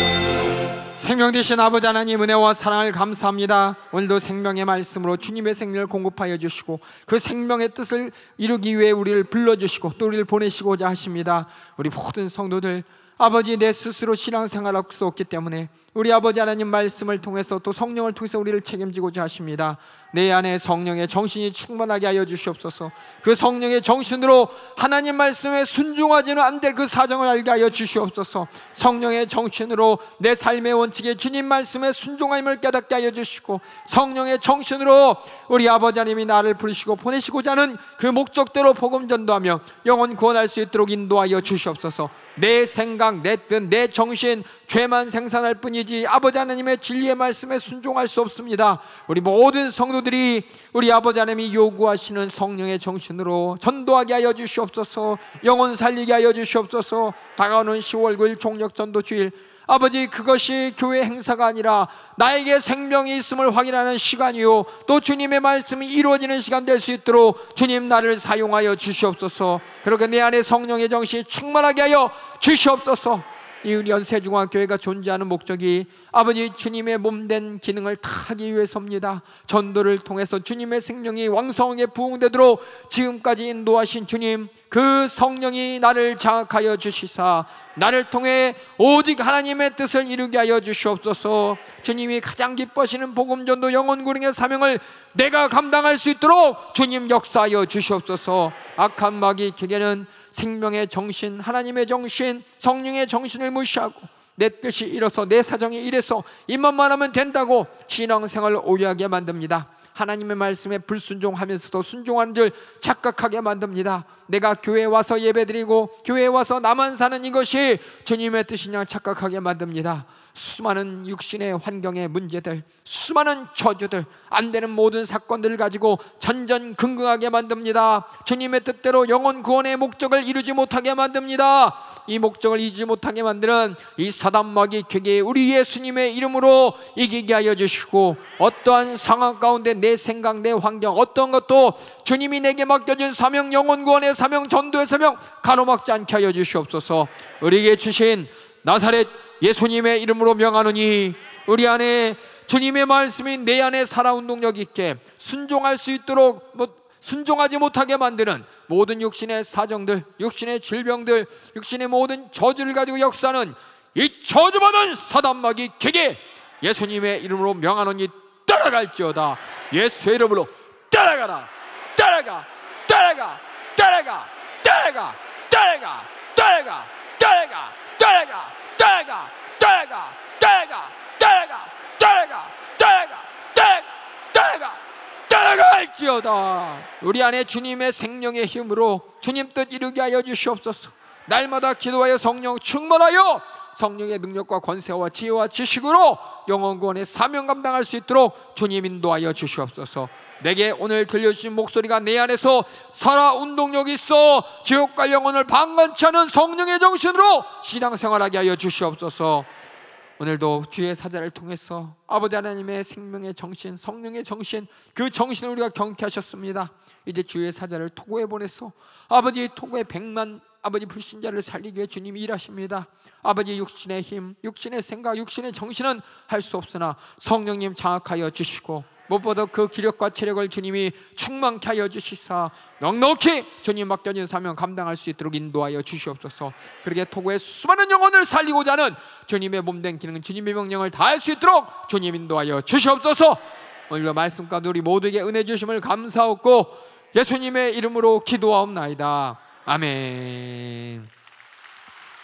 생명 되신 아버지 하나님 은혜와 사랑을 감사합니다. 오늘도 생명의 말씀으로 주님의 생명을 공급하여 주시고 그 생명의 뜻을 이루기 위해 우리를 불러주시고 또 우리를 보내시고자 하십니다. 우리 모든 성도들 아버지 내 스스로 신앙생활할 수 없기 때문에 우리 아버지 하나님 말씀을 통해서 또 성령을 통해서 우리를 책임지고자 하십니다. 내 안에 성령의 정신이 충만하게 하여 주시옵소서. 그 성령의 정신으로 하나님 말씀에 순종하지는 안 될 그 사정을 알게 하여 주시옵소서. 성령의 정신으로 내 삶의 원칙에 주님 말씀에 순종함을 깨닫게 하여 주시고 성령의 정신으로 우리 아버지 하나님이 나를 부르시고 보내시고자 하는 그 목적대로 복음 전도하며 영혼 구원할 수 있도록 인도하여 주시옵소서. 내 생각, 내 뜻, 내 정신 죄만 생산할 뿐이지 아버지 하나님의 진리의 말씀에 순종할 수 없습니다. 우리 모든 성도들이 우리 아버지 하나님이 요구하시는 성령의 정신으로 전도하게 하여 주시옵소서. 영혼 살리게 하여 주시옵소서. 다가오는 10월 9일 종력전도주일 아버지 그것이 교회 행사가 아니라 나에게 생명이 있음을 확인하는 시간이요 또 주님의 말씀이 이루어지는 시간 될 수 있도록 주님 나를 사용하여 주시옵소서. 그렇게 내 안에 성령의 정신이 충만하게 하여 주시옵소서. 이 우리 연세중앙교회가 존재하는 목적이 아버지 주님의 몸된 기능을 다하기 위해서입니다. 전도를 통해서 주님의 생명이 왕성하게 부흥되도록 지금까지 인도하신 주님 그 성령이 나를 장악하여 주시사 나를 통해 오직 하나님의 뜻을 이루게 하여 주시옵소서. 주님이 가장 기뻐하시는 복음전도 영혼구령의 사명을 내가 감당할 수 있도록 주님 역사하여 주시옵소서. 악한 마귀에게는 생명의 정신, 하나님의 정신, 성령의 정신을 무시하고 내 뜻이 이뤄서 내 사정이 이래서 이만만 하면 된다고 신앙생활을 오해하게 만듭니다. 하나님의 말씀에 불순종하면서도 순종하는 줄 착각하게 만듭니다. 내가 교회에 와서 예배드리고 교회에 와서 나만 사는 이것이 주님의 뜻이냐 착각하게 만듭니다. 수많은 육신의 환경의 문제들, 수많은 저주들, 안 되는 모든 사건들을 가지고 전전긍긍하게 만듭니다. 주님의 뜻대로 영혼 구원의 목적을 이루지 못하게 만듭니다. 이 목적을 이루지 못하게 만드는 이 사단 마귀 괴계에 우리 예수님의 이름으로 이기게 하여 주시고 어떠한 상황 가운데 내 생각, 내 환경 어떤 것도 주님이 내게 맡겨준 사명, 영혼 구원의 사명, 전도의 사명 가로막지 않게 하여 주시옵소서. 우리에게 주신 나사렛 예수님의 이름으로 명하노니 우리 안에 주님의 말씀이 내 안에 살아 운동력 있게 순종할 수 있도록 순종하지 못하게 만드는 모든 육신의 사정들, 육신의 질병들, 육신의 모든 저주를 가지고 역사하는 이 저주받은 사단마귀 객에 예수님의 이름으로 명하노니 따라갈지어다. 예수의 이름으로 따라가라. 따라가, 따라가, 따라가, 따라가, 따라가, 따라가, 따라가, 따라가, 따라가, 따라가, 따라가, 따라가, 따라가, 따라가, 따라가, 따라가, 따라갈지어다. 우리 안에 주님의 생명의 힘으로 주님 뜻 이루게 하여 주시옵소서. 날마다 기도하여 성령 충만하여 성령의 능력과 권세와 지혜와 지식으로 영원 구원의 사명 감당할 수 있도록 주님 인도하여 주시옵소서. 내게 오늘 들려주신 목소리가 내 안에서 살아 운동력이 있어 지옥 갈 영혼을 방관치 않은 성령의 정신으로 신앙생활하게 하여 주시옵소서. 오늘도 주의 사자를 통해서 아버지 하나님의 생명의 정신, 성령의 정신, 그 정신을 우리가 경계하셨습니다. 이제 주의 사자를 토고에 보내서 아버지 토고의 100만 아버지 불신자를 살리기 위해 주님이 일하십니다. 아버지 육신의 힘, 육신의 생각, 육신의 정신은 할 수 없으나 성령님 장악하여 주시고 무엇보다 그 기력과 체력을 주님이 충만케 하여 주시사 넉넉히 주님 맡겨진 사명 감당할 수 있도록 인도하여 주시옵소서. 그렇게 토고의 수많은 영혼을 살리고자 하는 주님의 몸된 기능, 주님의 명령을 다할 수 있도록 주님 인도하여 주시옵소서. 오늘도 말씀 가운데 우리 모두에게 은혜 주심을 감사하고 예수님의 이름으로 기도하옵나이다. 아멘.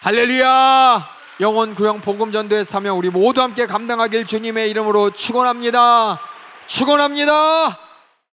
할렐루야. 영혼 구형 복음 전도의 사명 우리 모두 함께 감당하길 주님의 이름으로 축원합니다. 축원합니다.